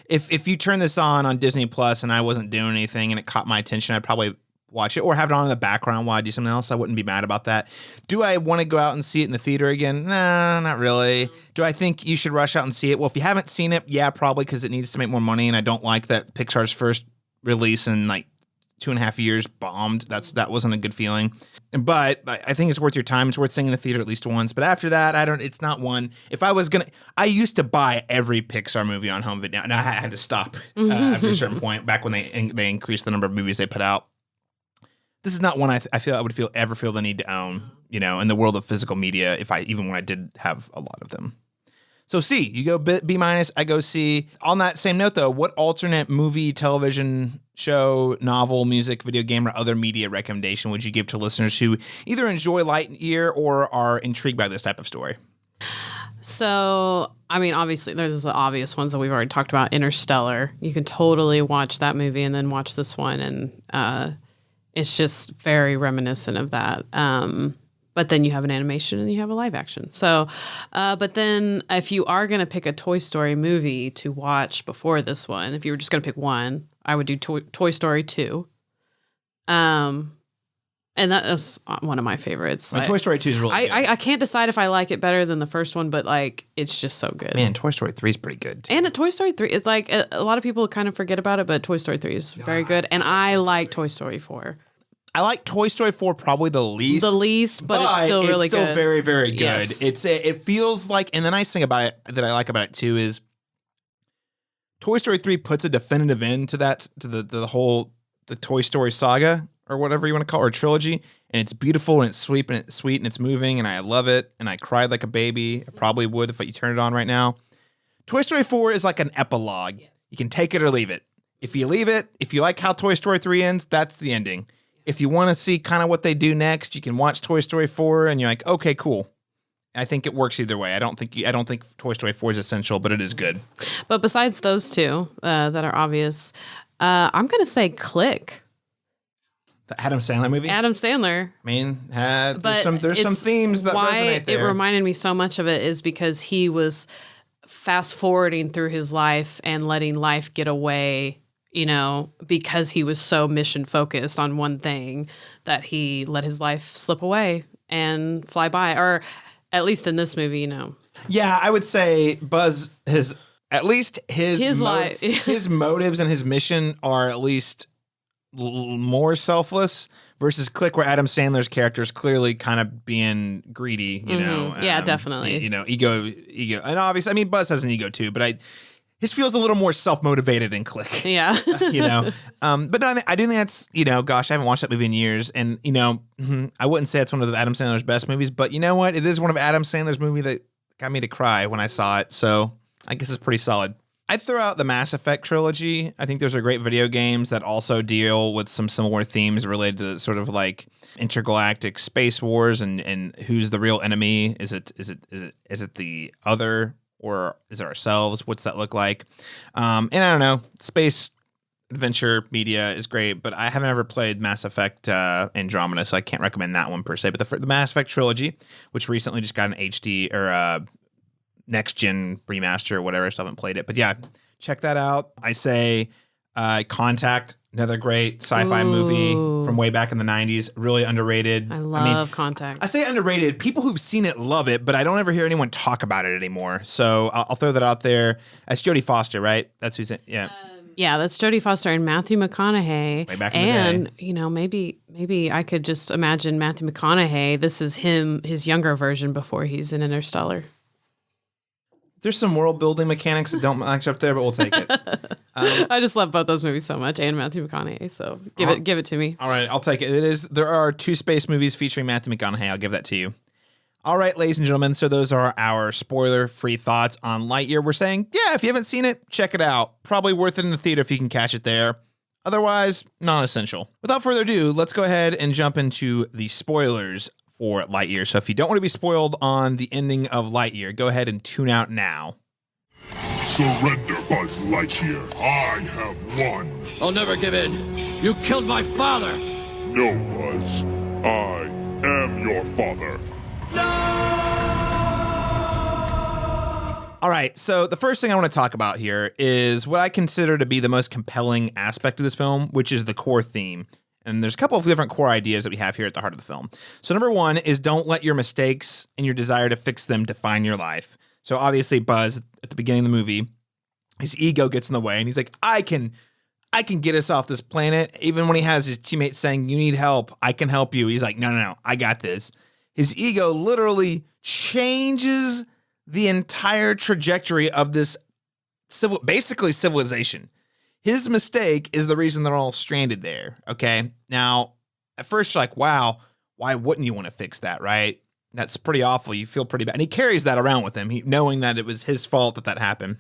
If you turn this on Disney Plus and I wasn't doing anything and it caught my attention, I'd probably watch it or have it on in the background while I do something else. I wouldn't be mad about that. Do I want to go out and see it in the theater again? Nah, not really. No. Do I think you should rush out and see it? Well, if you haven't seen it, yeah, probably, because it needs to make more money, and I don't like that Pixar's first release in like 2.5 years bombed. That wasn't a good feeling. But I think it's worth your time. It's worth seeing in the theater at least once. But after that, it's not one. If I was I used to buy every Pixar movie on home video, and I had to stop after a certain point, back when they increased the number of movies they put out. This is not one I feel I would ever feel the need to own, in the world of physical media, even when I did have a lot of them. So C, you go B minus, I go C. On that same note, though, what alternate movie, television show, novel, music, video game, or other media recommendation would you give to listeners who either enjoy Lightyear or are intrigued by this type of story? So, I mean, obviously, there's the obvious ones that we've already talked about. Interstellar. You can totally watch that movie and then watch this one, and it's just very reminiscent of that. But then you have an animation and you have a live action. So, but then if you are going to pick a Toy Story movie to watch before this one, if you were just going to pick one, I would do Toy Story 2. And that is one of my favorites. Toy Story 2 is really good. I can't decide if I like it better than the first one, but like it's just so good. Man, Toy Story 3 is pretty good too. And Toy Story 3, it's like a lot of people kind of forget about it, but Toy Story 3 is very good. And I like Toy Story 4. I like Toy Story 4 probably the least. But it's still really good. It's still very, very good. Yes. It feels like, and the nice thing about it that I like about it too is Toy Story 3 puts a definitive end to that, to the whole Toy Story saga or whatever you want to call it, or trilogy. And it's beautiful and it's sweet and it's moving and I love it. And I cried like a baby. I probably would if you turn it on right now. Toy Story 4 is like an epilogue. You can take it or leave it. If you leave it, if you like how Toy Story 3 ends, that's the ending. If you want to see kind of what they do next, you can watch Toy Story 4 and you're like, okay, cool. I think it works either way. I don't think Toy Story 4 is essential, but it is good. But besides those two that are obvious, I'm going to say Click. The Adam Sandler movie? Adam Sandler. I mean, there's some themes that resonate there. It reminded me so much of it is because he was fast forwarding through his life and letting life get away, because he was so mission focused on one thing that he let his life slip away and fly by, or at least in this movie, Yeah, I would say Buzz his life, his motives and his mission are at least more selfless versus Click, where Adam Sandler's character is clearly kind of being greedy, Yeah, definitely. Ego. And obviously, I mean, Buzz has an ego too, but his feels a little more self-motivated in Click. Yeah. But no, I do think that's, gosh, I haven't watched that movie in years. And, I wouldn't say it's one of Adam Sandler's best movies, but you know what? It is one of Adam Sandler's movies that got me to cry when I saw it. So I guess it's pretty solid. I'd throw out the Mass Effect trilogy. I think those are great video games that also deal with some similar themes related to sort of like intergalactic space wars and who's the real enemy. Is it the other? Or is it ourselves? What's that look like? And I don't know. Space adventure media is great, but I haven't ever played Mass Effect Andromeda, so I can't recommend that one per se. But the Mass Effect trilogy, which recently just got an HD or next gen remaster or whatever, I still haven't played it. But yeah, check that out. I say Contact, another great sci-fi movie from way back in the 90s. Really underrated. I love Contact. I say underrated. People who've seen it love it, but I don't ever hear anyone talk about it anymore. So I'll throw that out there. That's Jodie Foster, right? That's who's in. Yeah. Yeah, that's Jodie Foster and Matthew McConaughey. Way back in the day. And, maybe I could just imagine Matthew McConaughey. This is his younger version before he's in Interstellar. There's some world building mechanics that don't match up there, but we'll take it. I just love both those movies so much, and Matthew McConaughey. So give it to me. All right, I'll take it. There are 2 space movies featuring Matthew McConaughey. I'll give that to you. All right, ladies and gentlemen, so those are our spoiler-free thoughts on Lightyear. We're saying, yeah, if you haven't seen it, check it out. Probably worth it in the theater if you can catch it there. Otherwise, non-essential. Without further ado, let's go ahead and jump into the spoilers for Lightyear. So if you don't want to be spoiled on the ending of Lightyear, go ahead and tune out now. Surrender, Buzz Lightyear. I have won. I'll never give in. You killed my father. No, Buzz. I am your father. All right, so the first thing I want to talk about here is what I consider to be the most compelling aspect of this film, which is the core theme. And there's a couple of different core ideas that we have here at the heart of the film. So number one is don't let your mistakes and your desire to fix them define your life. So obviously Buzz, at the beginning of the movie, his ego gets in the way and he's like, I can get us off this planet. Even when he has his teammates saying, you need help, I can help you. He's like, no, I got this. His ego literally changes the entire trajectory of this basically civilization. His mistake is the reason they're all stranded there, okay? Now, at first you're like, wow, why wouldn't you want to fix that, right? That's pretty awful. You feel pretty bad. And he carries that around with him, knowing that it was his fault that happened.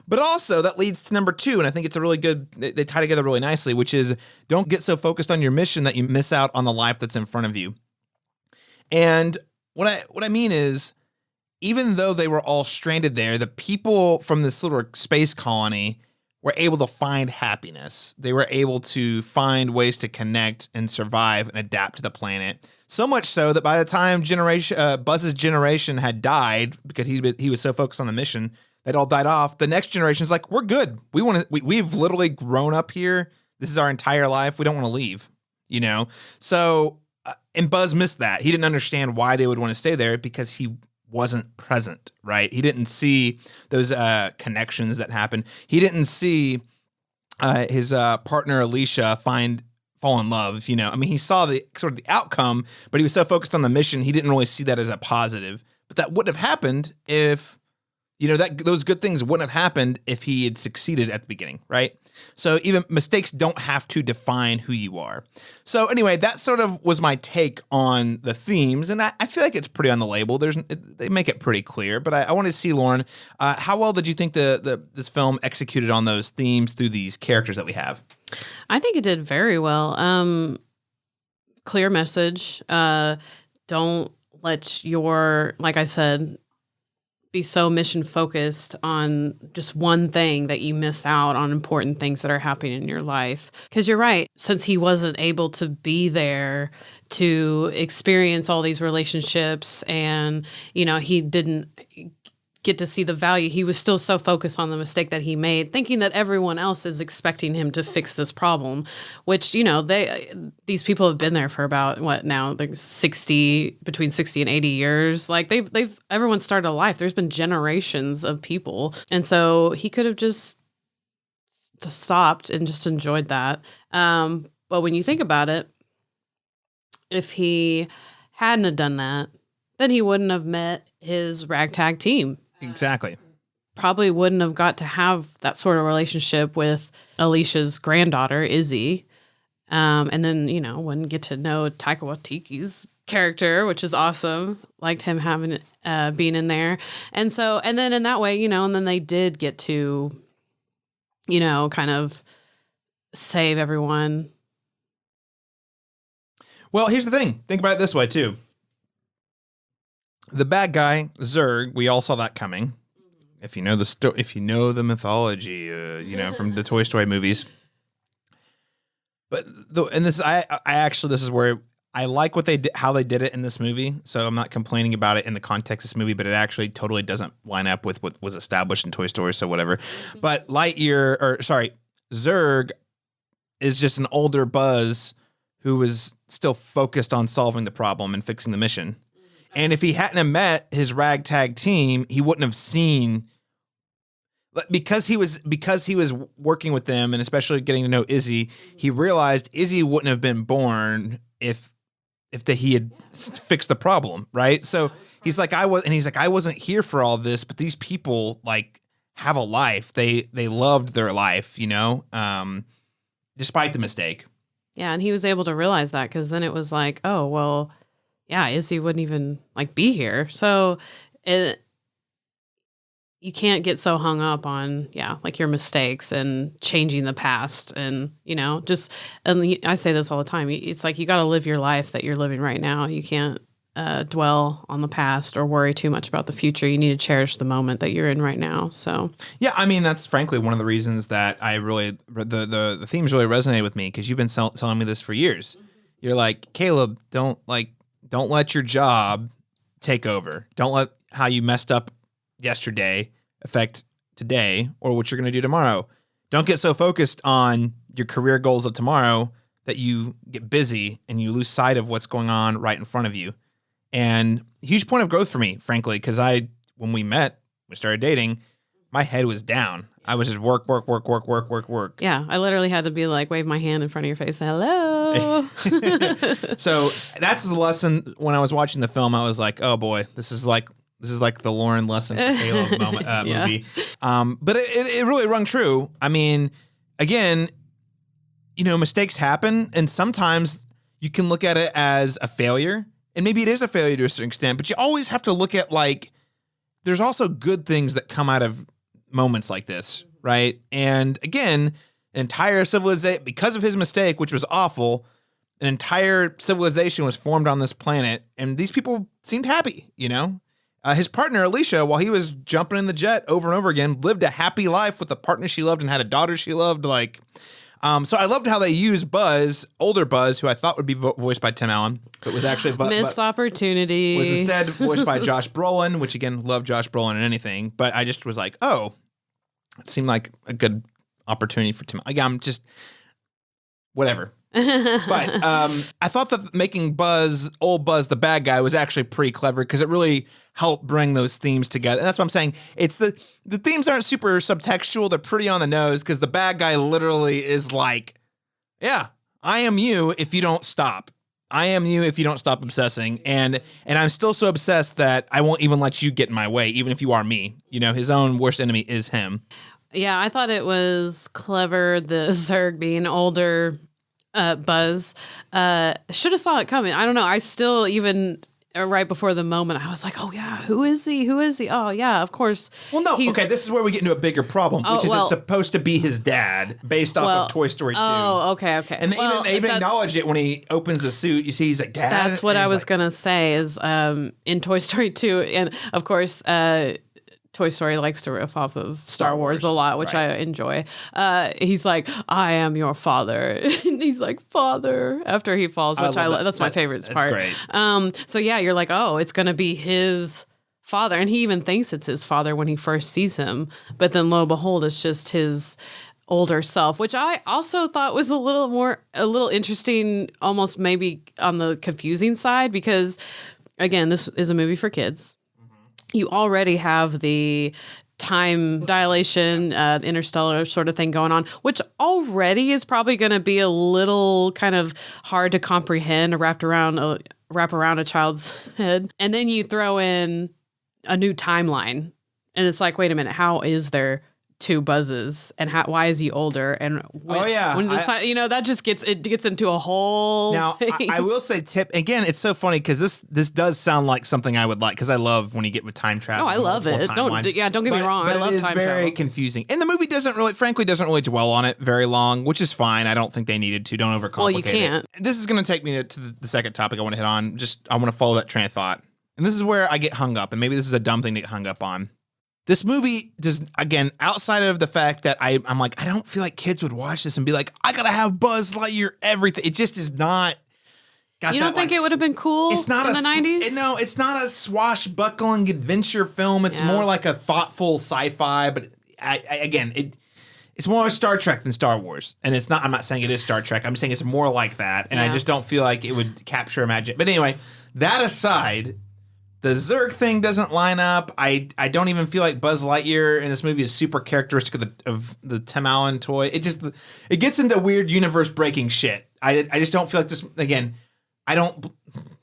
But also, that leads to number two, and I think it's a really good, they tie together really nicely, which is don't get so focused on your mission that you miss out on the life that's in front of you. And what I mean is, even though they were all stranded there, the people from this little space colony were able to find happiness. They were able to find ways to connect and survive and adapt to the planet. So much so that by the time Buzz's generation had died, because he was so focused on the mission, they'd all died off. The next generation's like, we're good. We've literally grown up here. This is our entire life. We don't want to leave, So, and Buzz missed that. He didn't understand why they would want to stay there because he wasn't present, right? He didn't see those connections that happened. He didn't see his partner Alicia fall in love. He saw the sort of the outcome, but he was so focused on the mission, he didn't really see that as a positive. But that wouldn't have happened if those good things wouldn't have happened if he had succeeded at the beginning, right? So even mistakes don't have to define who you are. So anyway, that sort of was my take on the themes, and I feel like it's pretty on the label. They make it pretty clear, but I want to see, Lauren, how well did you think this film executed on those themes through these characters that we have? I think it did very well. Clear message. Don't let like I said, be so mission focused on just one thing that you miss out on important things that are happening in your life. Because you're right, since he wasn't able to be there to experience all these relationships and, he didn't get to see the value, he was still so focused on the mistake that he made, thinking that everyone else is expecting him to fix this problem, which, these people have been there for about what now? There's between 60 and 80 years. Like everyone started a life. There's been generations of people. And so he could have just stopped and just enjoyed that. But when you think about it, if he hadn't have done that, then he wouldn't have met his ragtag team. Exactly. Probably wouldn't have got to have that sort of relationship with Alicia's granddaughter, Izzy. And then, wouldn't get to know Taika Waititi's character, which is awesome. Liked him having being in there. And then in that way, and then they did get to, kind of save everyone. Well, here's the thing. Think about it this way, too. The bad guy, Zurg, we all saw that coming. If you know the mythology, from the Toy Story movies. But this is where I like what they did, how they did it in this movie. So I'm not complaining about it in the context of this movie, but it actually totally doesn't line up with what was established in Toy Story. So whatever. But Zurg is just an older Buzz who was still focused on solving the problem and fixing the mission. And if he hadn't have met his ragtag team, he wouldn't have seen, because he was working with them and especially getting to know Izzy, he realized Izzy wouldn't have been born if he had fixed the problem, right? So he's like, I wasn't here for all this, but these people like have a life. They loved their life, despite the mistake. Yeah, and he was able to realize that because then it was like, oh, well, yeah, Izzy wouldn't even like be here. So you can't get so hung up on, like your mistakes and changing the past and, and I say this all the time. It's like you got to live your life that you're living right now. You can't dwell on the past or worry too much about the future. You need to cherish the moment that you're in right now. So yeah, I mean that's frankly one of the reasons that I really the themes really resonate with me because you've been telling me this for years. You're like, Caleb, don't let your job take over. Don't let how you messed up yesterday affect today or what you're going to do tomorrow. Don't get so focused on your career goals of tomorrow that you get busy and you lose sight of what's going on right in front of you. And huge point of growth for me, frankly, because when we started dating, my head was down. I was just work. Yeah, I literally had to be like, wave my hand in front of your face. Hello. So that's the lesson. When I was watching the film, I was like, oh boy, this is like the Lauren lesson for Caleb movie. But it really rung true. I mean, again, mistakes happen, and sometimes you can look at it as a failure. And maybe it is a failure to a certain extent, but you always have to look at there's also good things that come out of moments like this, right? And again, an entire civilization, because of his mistake, which was awful, an entire civilization was formed on this planet, and these people seemed happy, His partner, Alicia, while he was jumping in the jet over and over again, lived a happy life with the partner she loved and had a daughter she loved, so I loved how they used Buzz, older Buzz, who I thought would be voiced by Tim Allen, but was actually missed opportunity. Was instead voiced by Josh Brolin, which again, love Josh Brolin in anything. But I just was like, oh, it seemed like a good opportunity for Tim. I'm just whatever. But I thought that making old Buzz the bad guy was actually pretty clever because it really helped bring those themes together. And that's what I'm saying. It's the themes aren't super subtextual. They're pretty on the nose because the bad guy literally is like, yeah, I am you if you don't stop. I am you if you don't stop obsessing. And I'm still so obsessed that I won't even let you get in my way, even if you are me. His own worst enemy is him. Yeah, I thought it was clever, the Zurg being older. Buzz should have saw it coming. I don't know. I still even right before the moment, I was like, oh yeah, who is he? Oh yeah, of course. Well, no. Okay, this is where we get into a bigger problem, which is it's supposed to be his dad based off of Toy Story 2. Oh, okay. And they even acknowledge it when he opens the suit. You see, he's like, Dad. That's what I was gonna say is in Toy Story 2, and of course, Toy Story likes to riff off of Star Wars a lot, which I enjoy. He's like, I am your father. And he's like, Father, after he falls, which I love. That's my favorite part. Great. So yeah, you're like, oh, it's going to be his father. And he even thinks it's his father when he first sees him. But then lo and behold, it's just his older self, which I also thought was a little interesting, almost maybe on the confusing side, because again, this is a movie for kids. You already have the time dilation, interstellar sort of thing going on, which already is probably going to be a little kind of hard to comprehend, wrap around a child's head. And then you throw in a new timeline, and it's like, wait a minute, how is there two Buzzes, and why is he older? And that just gets into a whole now thing. I will say, Tip, again, it's so funny because this does sound like something I would like, because I love when you get with time travel. Oh, I love it. Don't get me wrong, I love time travel. It is very confusing, and the movie doesn't really dwell on it very long, which is fine. I don't think they needed to. Don't overcomplicate. Well, you can't. This is going to take me to the second topic I want to hit on. I want to follow that train of thought, and this is where I get hung up, and maybe this is a dumb thing to get hung up on. This movie does, again, outside of the fact that I'm like, I don't feel like kids would watch this and be like, I gotta have Buzz Lightyear everything. It just is not. You don't think it would have been cool in the 90s? No, it's not a swashbuckling adventure film. It's more like a thoughtful sci-fi. But it's more Star Trek than Star Wars. And it's not. I'm not saying it is Star Trek. I'm saying it's more like that. And I just don't feel like it would capture imagination. But anyway, that aside, The Zurg thing doesn't line up. I don't even feel like Buzz Lightyear in this movie is super characteristic of the Tim Allen toy. It gets into weird universe breaking shit. I just don't feel like this. Again, I don't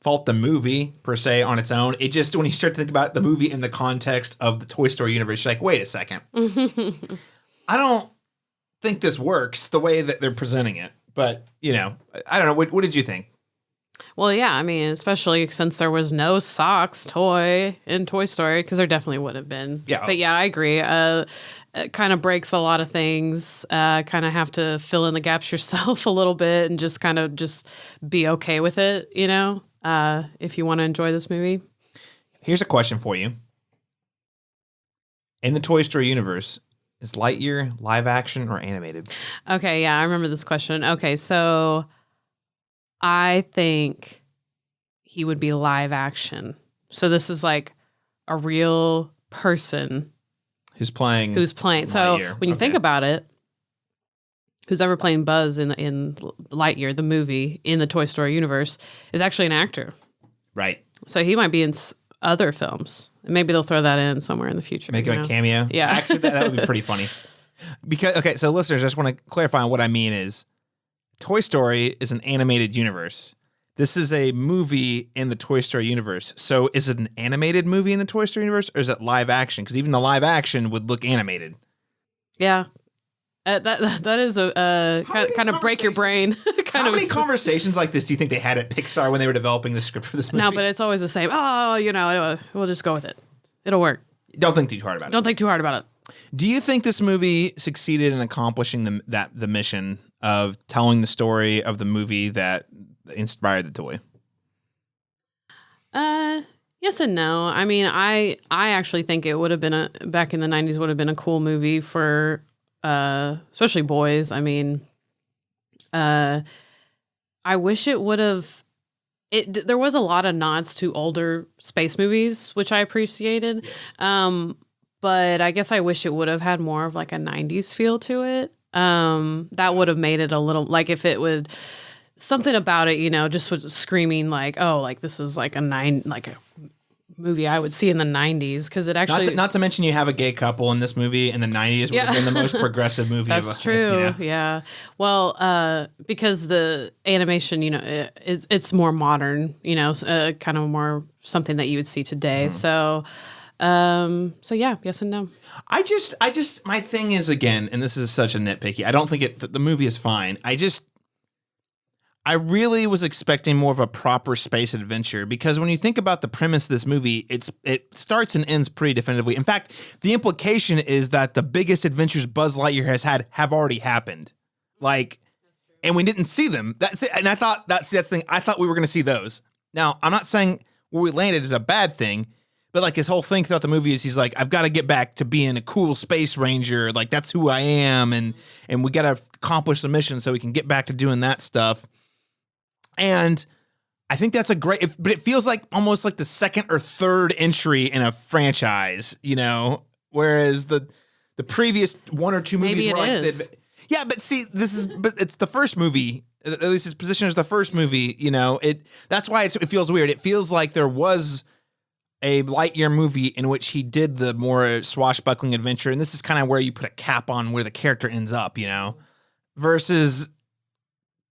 fault the movie per se on its own. It just, when you start to think about the movie in the context of the Toy Story universe, you're like, wait a second. I don't think this works the way that they're presenting it. But, you know, I don't know. What did you think? Well, yeah, I mean, especially since there was no socks toy in Toy Story, because there definitely would have been. Yeah. But yeah, I agree. It kind of breaks a lot of things. Kind of have to fill in the gaps yourself a little bit and just kind of just be okay with it, you know, if you want to enjoy this movie. Here's a question for you. In the Toy Story universe, is Lightyear live action or animated? Okay, yeah, I remember this question. Okay, so I think he would be live action. So this is like a real person Who's playing? So Lightyear. when you think about it, who's ever playing Buzz in Lightyear, the movie in the Toy Story universe, is actually an actor. Right. So he might be in other films. Maybe they'll throw that in somewhere in the future. Make him a cameo? Yeah. Actually, that would be pretty funny. Because, okay, so listeners, I just want to clarify on what I mean is Toy Story is an animated universe. This is a movie in the Toy Story universe. So is it an animated movie in the Toy Story universe, or is it live action? Because even the live action would look animated. Yeah. That is a kind of break your brain. How many conversations like this do you think they had at Pixar when they were developing the script for this movie? No, but it's always the same. Oh, you know, we'll just go with it. It'll work. Don't think too hard about it. Don't think too hard about it. Do you think this movie succeeded in accomplishing the mission of telling the story of the movie that inspired the toy? Yes and no. I mean, I actually think it would have been back in the 90s would have been a cool movie for especially boys. I mean, I wish it would have. There was a lot of nods to older space movies, which I appreciated. But I guess I wish it would have had more of like a 90s feel to it. That would have made it a little, like if it would, something about it, you know, just was screaming like, oh, like this is like a movie I would see in the 90s, because it actually... Not to mention you have a gay couple in this movie in the 90s would have been the most progressive movie. That's true, yeah. Well, because the animation, you know, it's more modern, you know, kind of more something that you would see today. So yeah, yes and no. I just, my thing is, again, and this is such a nitpicky, I don't think the movie is fine. I really was expecting more of a proper space adventure, because when you think about the premise of this movie, it starts and ends pretty definitively. In fact, the implication is that the biggest adventures Buzz Lightyear has had have already happened. Like, and we didn't see them. That's it. And I thought that's the thing. I thought we were going to see those. Now, I'm not saying where we landed is a bad thing, but like his whole thing throughout the movie is he's like, I've got to get back to being a cool space ranger. Like, that's who I am. And we got to accomplish the mission so we can get back to doing that stuff. And I think that's a great, but it feels like almost like the second or third entry in a franchise, you know, whereas the previous one or two movies Maybe were it like, is. yeah, but see, but it's the first movie, at least his position as the first movie, you know, that's why it feels weird. It feels like there was a Lightyear movie in which he did the more swashbuckling adventure, and this is kind of where you put a cap on where the character ends up, you know, versus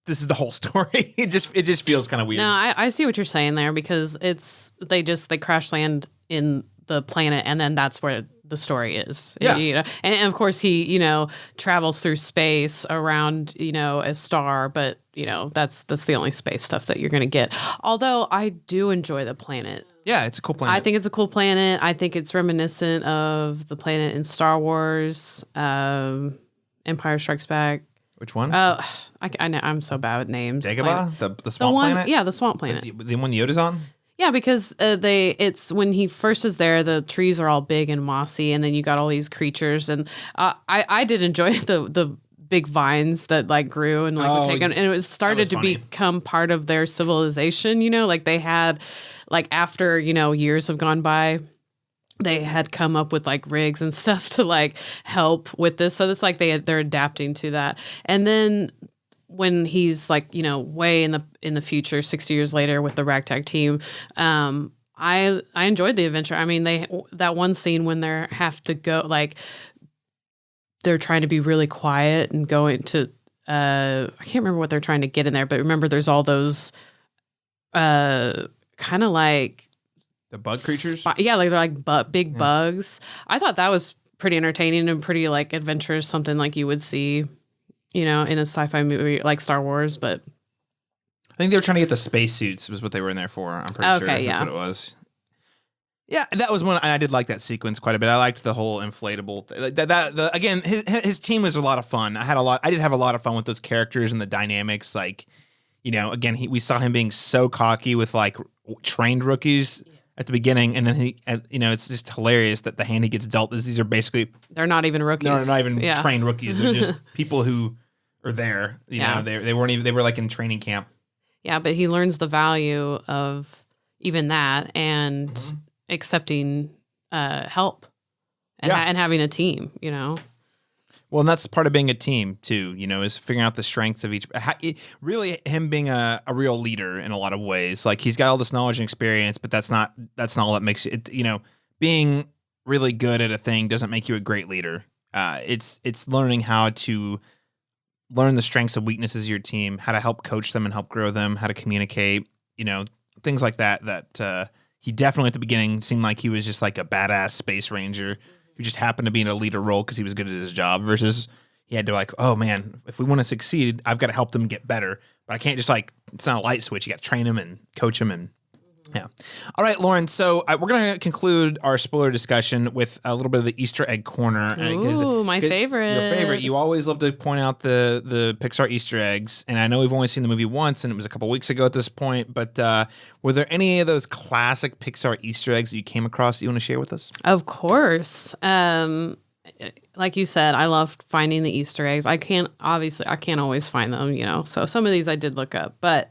this is the whole story. It just feels kind of weird. No, I see what you're saying there, because they crash land in the planet, and then that's where the story is. Yeah. You know? And of course he, you know, travels through space around, you know, a star, but you know, that's the only space stuff that you're going to get. Although I do enjoy the planet. Yeah, it's a cool planet. I think it's a cool planet. I think it's reminiscent of the planet in Star Wars, Empire Strikes Back. Which one? I know I'm so bad with names. Dagobah, the swamp planet. Yeah, the swamp planet. The one Yoda's on. Yeah, because it's when he first is there, the trees are all big and mossy, and then you got all these creatures, and I did enjoy the big vines that like grew and like would take on, and it was started to become part of their civilization. You know, like they had, like after you know years have gone by, they had come up with like rigs and stuff to like help with this. So it's like they're adapting to that. And then when he's like, you know, way in the future, 60 years later with the ragtag team, I enjoyed the adventure. I mean, that one scene when they have to go, like, they're trying to be really quiet and going to, I can't remember what they're trying to get in there, but remember there's all those, kind of like The bug creatures? yeah, like they're like big bugs. I thought that was pretty entertaining and pretty like adventurous, something like you would see, in a sci-fi movie like Star Wars, but I think they were trying to get the spacesuits was what they were in there for. I'm pretty sure that's what it was. Yeah, that was one. And I did like that sequence quite a bit. I liked the whole inflatable. Again, his team was a lot of fun. I did have a lot of fun with those characters and the dynamics. Like, again, we saw him being so cocky with like trained rookies at the beginning, and then it's just hilarious that the hand he gets dealt is these are basically they're not even rookies. No, they're not even trained rookies. They're just people who are there. They weren't even. They were like in training camp. Yeah, but he learns the value of even that and accepting help and having a team, Well, and that's part of being a team too, is figuring out the strengths of each. Really, him being a real leader in a lot of ways. Like he's got all this knowledge and experience, but that's not all that makes it. Being really good at a thing doesn't make you a great leader. It's learning how to learn the strengths and weaknesses of your team, how to help coach them and help grow them, how to communicate, things like that. That he definitely at the beginning seemed like he was just like a badass space ranger who just happened to be in a leader role because he was good at his job versus he had to like, oh man, if we want to succeed, I've got to help them get better. But I can't just like, it's not a light switch. You got to train them and coach them and yeah. All right, Lauren. So we're going to conclude our spoiler discussion with a little bit of the Easter egg corner. Ooh, my favorite. Your favorite. You always love to point out the Pixar Easter eggs. And I know we've only seen the movie once, and it was a couple weeks ago at this point. But were there any of those classic Pixar Easter eggs that you came across that you want to share with us? Of course. Like you said, I love finding the Easter eggs. I can't always find them, So some of these I did look up. But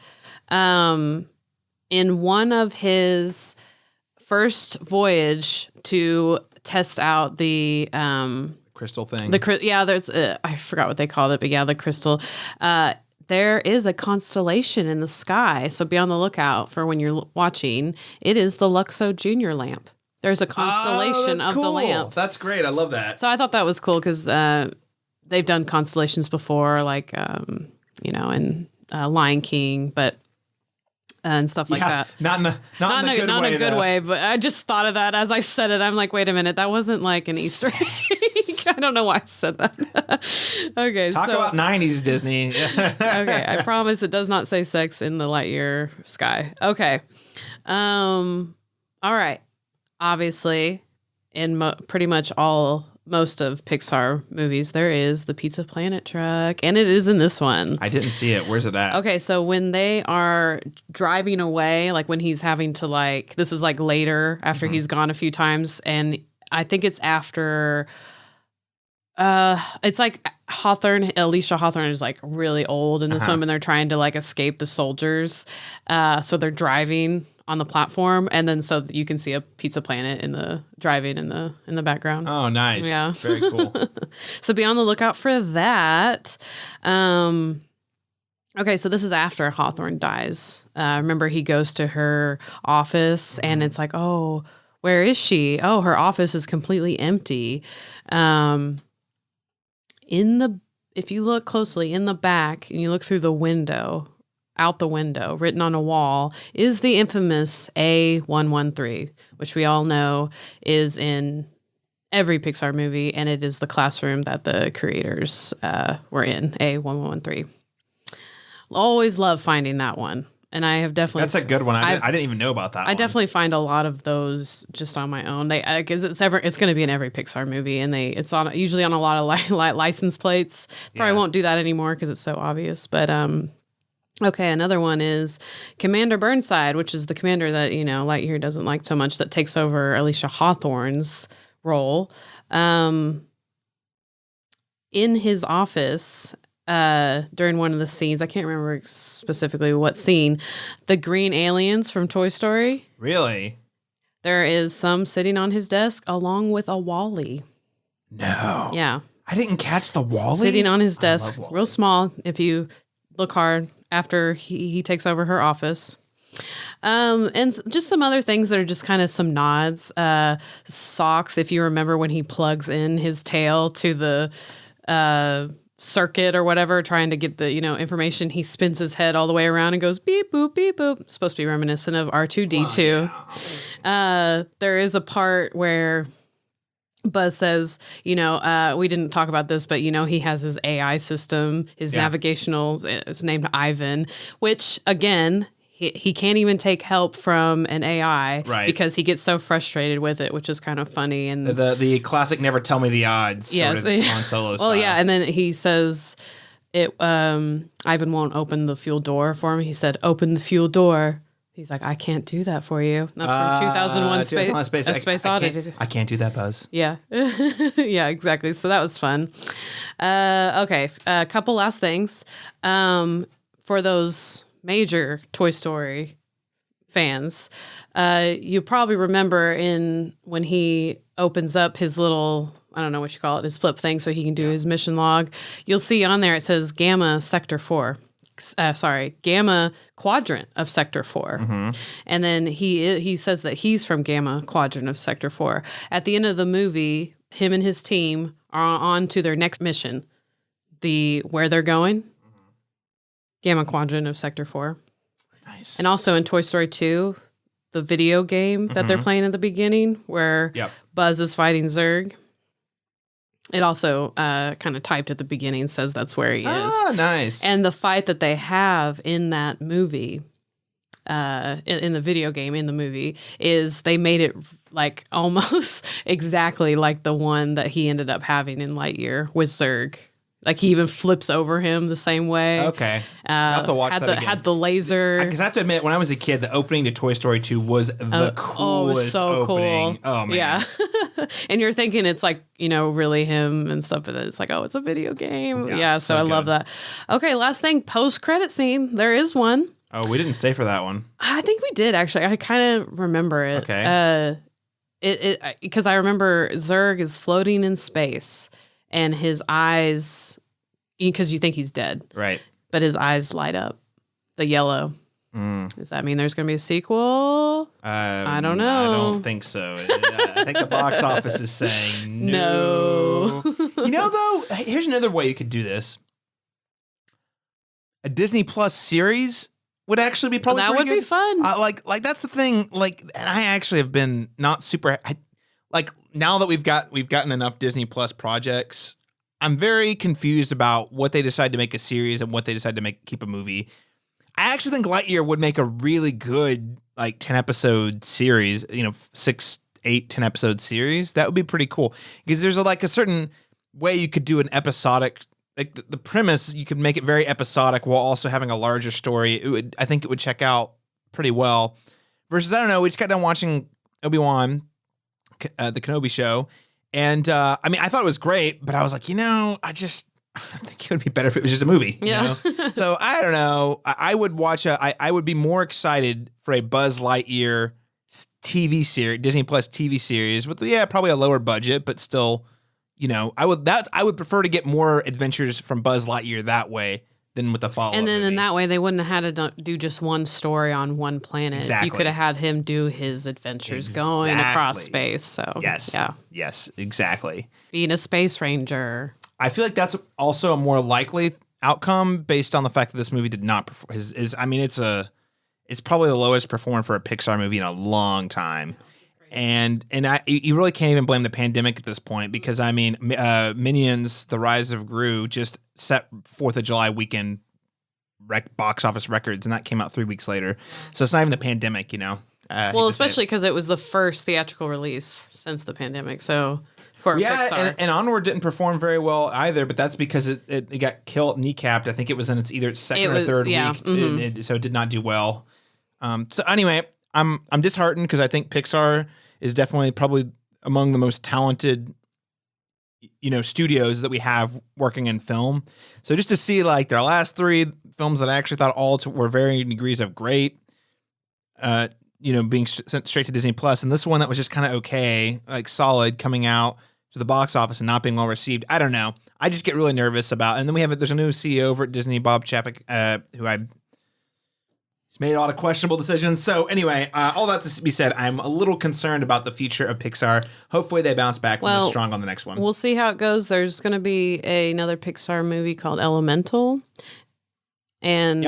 in one of his first voyage to test out the crystal thing. There's I forgot what they called it, but yeah, the crystal. There is a constellation in the sky, so be on the lookout for when you're watching. It is the Luxo Junior lamp. There's a constellation of the lamp. That's great. I love that. So I thought that was cool because they've done constellations before, like in Lion King, but. And stuff like that. Not in a good way, but I just thought of that as I said it. I'm like, wait a minute, that wasn't like an Easter egg. I don't know why I said that. Okay, Talk about 90s Disney. Okay, I promise it does not say sex in the Lightyear sky. Okay. All right. Obviously, in pretty much most of Pixar movies, there is the Pizza Planet truck, and it is in this one. I didn't see it. Where's it at? Okay, so when they are driving away, like when he's having to this is like later after he's gone a few times, and I think it's after, it's like Alicia Hawthorne is like really old in this one, and they're trying to like escape the soldiers, so they're driving on the platform, and then so you can see a Pizza Planet driving in the background. Oh, nice. Yeah. Very cool. So be on the lookout for that. Okay, so this is after Hawthorne dies. Remember, he goes to her office, and it's like, oh, where is she? Oh, her office is completely empty. If you look closely in the back, and you look through the window, out the window, written on a wall, is the infamous A113, which we all know is in every Pixar movie, and it is the classroom that the creators were in, A1113. Always love finding that one, and I have definitely... That's a good one. I didn't even know about that one. I definitely find a lot of those just on my own. Because it's going to be in every Pixar movie, and it's usually on a lot of license plates. Probably won't do that anymore because it's so obvious, but... Okay, another one is Commander Burnside, which is the commander that, Lightyear doesn't like so much, that takes over Alicia Hawthorne's role. In his office, during one of the scenes, I can't remember specifically what scene, the green aliens from Toy Story. Really? There is some sitting on his desk along with a Wall-E. No. Yeah. I didn't catch the Wall-E? Sitting on his desk, real small, if you look hard. After he takes over her office. And just some other things that are just kind of some nods. Socks, if you remember when he plugs in his tail to the circuit or whatever, trying to get the, information, he spins his head all the way around and goes beep, boop, beep, boop. Supposed to be reminiscent of R2-D2. There is a part where Buzz says, we didn't talk about this, but, he has his AI system, his navigational, it's named Ivan, which, again, he can't even take help from an AI because he gets so frustrated with it, which is kind of funny. And the classic "never tell me the odds" sort of Han Solo style. Well, yeah, and then he says, Ivan won't open the fuel door for him. He said, "Open the fuel door." He's like, "I can't do that for you." And that's from 2001 Space Odyssey. I can't do that, Buzz. Yeah. Yeah, exactly. So that was fun. Okay, a couple last things. For those major Toy Story fans, you probably remember when he opens up his little, I don't know what you call it, his flip thing so he can do his mission log. You'll see on there it says Gamma Sector 4. Gamma Quadrant of Sector 4. Mm-hmm. And then he says that he's from Gamma Quadrant of Sector 4. At the end of the movie, him and his team are on to their next mission. Where they're going? Gamma Quadrant of Sector 4. Nice. And also in Toy Story 2, the video game that they're playing at the beginning where Buzz is fighting Zurg. It also kind of typed at the beginning says that's where he is. Ah, nice. And the fight that they have in that movie, in the video game, in the movie, is they made it like almost exactly like the one that he ended up having in Lightyear with Zurg. Like he even flips over him the same way. Okay. I'll have to watch that again. Had the laser. Because I have to admit, when I was a kid, the opening to Toy Story 2 was the coolest opening. Cool. Oh, man. Yeah. And you're thinking it's like, really him and stuff, but it's like, oh, it's a video game. Yeah, so I love that. Okay, last thing, post-credit scene. There is one. Oh, we didn't stay for that one. I think we did, actually. I kind of remember it. Okay. Because I remember Zurg is floating in space. And his eyes, because you think he's dead. Right. But his eyes light up. The yellow. Does that mean there's going to be a sequel? I don't know. I don't think so. I think the box office is saying no. Though, here's another way you could do this. A Disney Plus series would actually be probably that pretty would good. Be fun. Like that's the thing. Like, and I actually have been not super... now that we've gotten enough Disney Plus projects, I'm very confused about what they decide to make a series and what they decide to keep a movie. I actually think Lightyear would make a really good 10 episode series, 6, 8, 10 episode series. That would be pretty cool because there's a certain way you could do an episodic, the premise, you could make it very episodic while also having a larger story. I think it would check out pretty well versus, I don't know, we just got done watching Obi-Wan, the Kenobi show. And I thought it was great, but I was like, I think it would be better if it was just a movie. Yeah. So I don't know. I would watch I would be more excited for a Buzz Lightyear TV series, Disney Plus TV series with probably a lower budget, but still, I would prefer to get more adventures from Buzz Lightyear that way than with the follow-up. And then movie. in that way, they wouldn't have had to do just one story on one planet. Exactly. You could have had him do his adventures going across space. So yes, exactly. Being a space ranger. I feel like that's also a more likely outcome based on the fact that this movie did not perform. It's probably the lowest performed for a Pixar movie in a long time. And you really can't even blame the pandemic at this point because Minions: The Rise of Gru just set 4th of July weekend box office records, and that came out 3 weeks later. So it's not even the pandemic, Well, especially because it was the first theatrical release since the pandemic. So for Pixar. And Onward didn't perform very well either, but that's because it got kneecapped. I think it was in either its second or third week, mm-hmm. So it did not do well. So anyway, I'm disheartened because I think Pixar is definitely probably among the most talented, studios that we have working in film. So just to see their last 3 films that I actually thought all were varying degrees of great, being sent straight to Disney Plus, and this one that was just kind of okay, solid, coming out to the box office and not being well received. I don't know. I just get really nervous about. And then there's a new CEO over at Disney, Bob Chapek, who made a lot of questionable decisions. So anyway, all that to be said, I'm a little concerned about the future of Pixar. Hopefully they bounce back from this strong on the next one. We'll see how it goes. There's going to be another Pixar movie called Elemental. And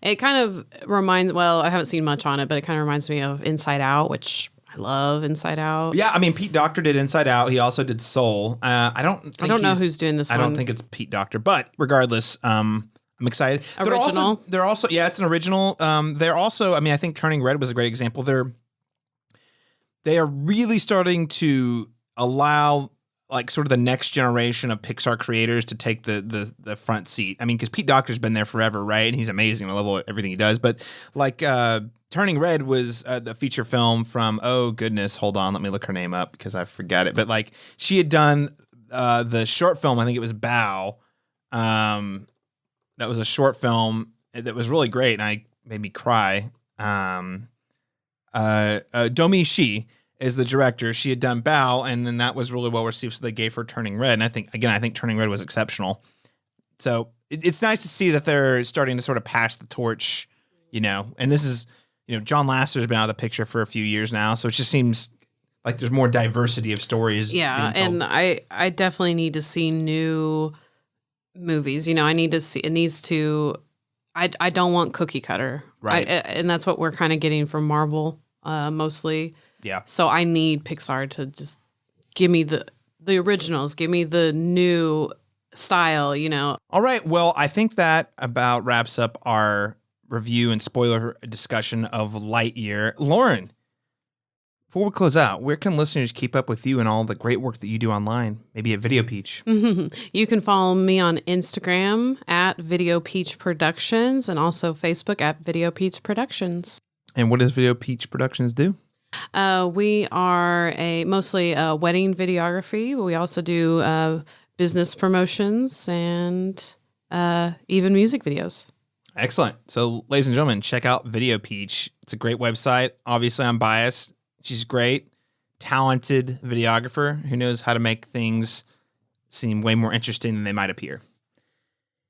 it kind of reminds, I haven't seen much on it, but it kind of reminds me of Inside Out, which I love Inside Out. Yeah, I mean, Pete Docter did Inside Out. He also did Soul. I don't know who's doing this one. I don't think it's Pete Docter, but regardless, I'm excited. Original? They're also it's an original. They're also, I mean, I think Turning Red was a great example. They are really starting to allow like sort of the next generation of Pixar creators to take the front seat. I mean, because Pete Docter's been there forever, right? And he's amazing. I love everything he does. But like Turning Red was the feature film from, oh goodness, hold on, let me look her name up because I forgot it. But like she had done the short film, I think it was Bow. That was a short film that was really great, and I made me cry. Domi Shi is the director. She had done Bow, and then that was really well received, so they gave her Turning Red. And I think Turning Red was exceptional. So it's nice to see that they're starting to sort of pass the torch, and this is, John Lasseter's been out of the picture for a few years now, so it just seems like there's more diversity of stories. Yeah, and I definitely need to see new movies. I need to see, it needs to, I don't want cookie cutter. Right. And that's what we're kind of getting from Marvel, mostly. Yeah. So I need Pixar to just give me the originals, give me the new style, All right. Well, I think that about wraps up our review and spoiler discussion of Lightyear. Lauren, before we close out, where can listeners keep up with you and all the great work that you do online? Maybe at Video Peach. You can follow me on Instagram at Video Peach Productions and also Facebook at Video Peach Productions. And what does Video Peach Productions do? We are mostly wedding videography. We also do business promotions and even music videos. Excellent. So, ladies and gentlemen, check out Video Peach. It's a great website. Obviously, I'm biased. She's great, talented videographer who knows how to make things seem way more interesting than they might appear.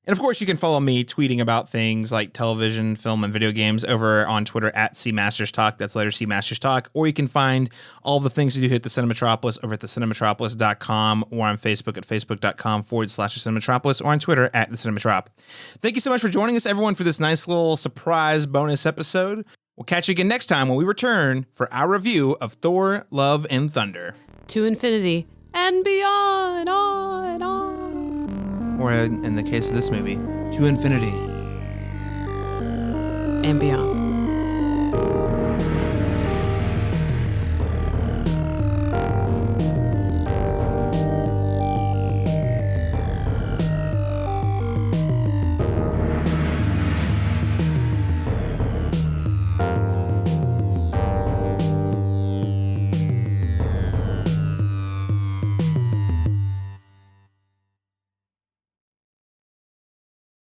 And of course, you can follow me tweeting about things like television, film, and video games over on Twitter at CMastersTalk. That's letter C Masters Talk. Or you can find all the things we do here at the Cinemetropolis over at thecinemetropolis.com or on Facebook at facebook.com/Cinemetropolis or on Twitter at the Cinemetrop. Thank you so much for joining us, everyone, for this nice little surprise bonus episode. We'll catch you again next time when we return for our review of Thor, Love, and Thunder. To infinity and beyond, on. Or in the case of this movie, to infinity and beyond.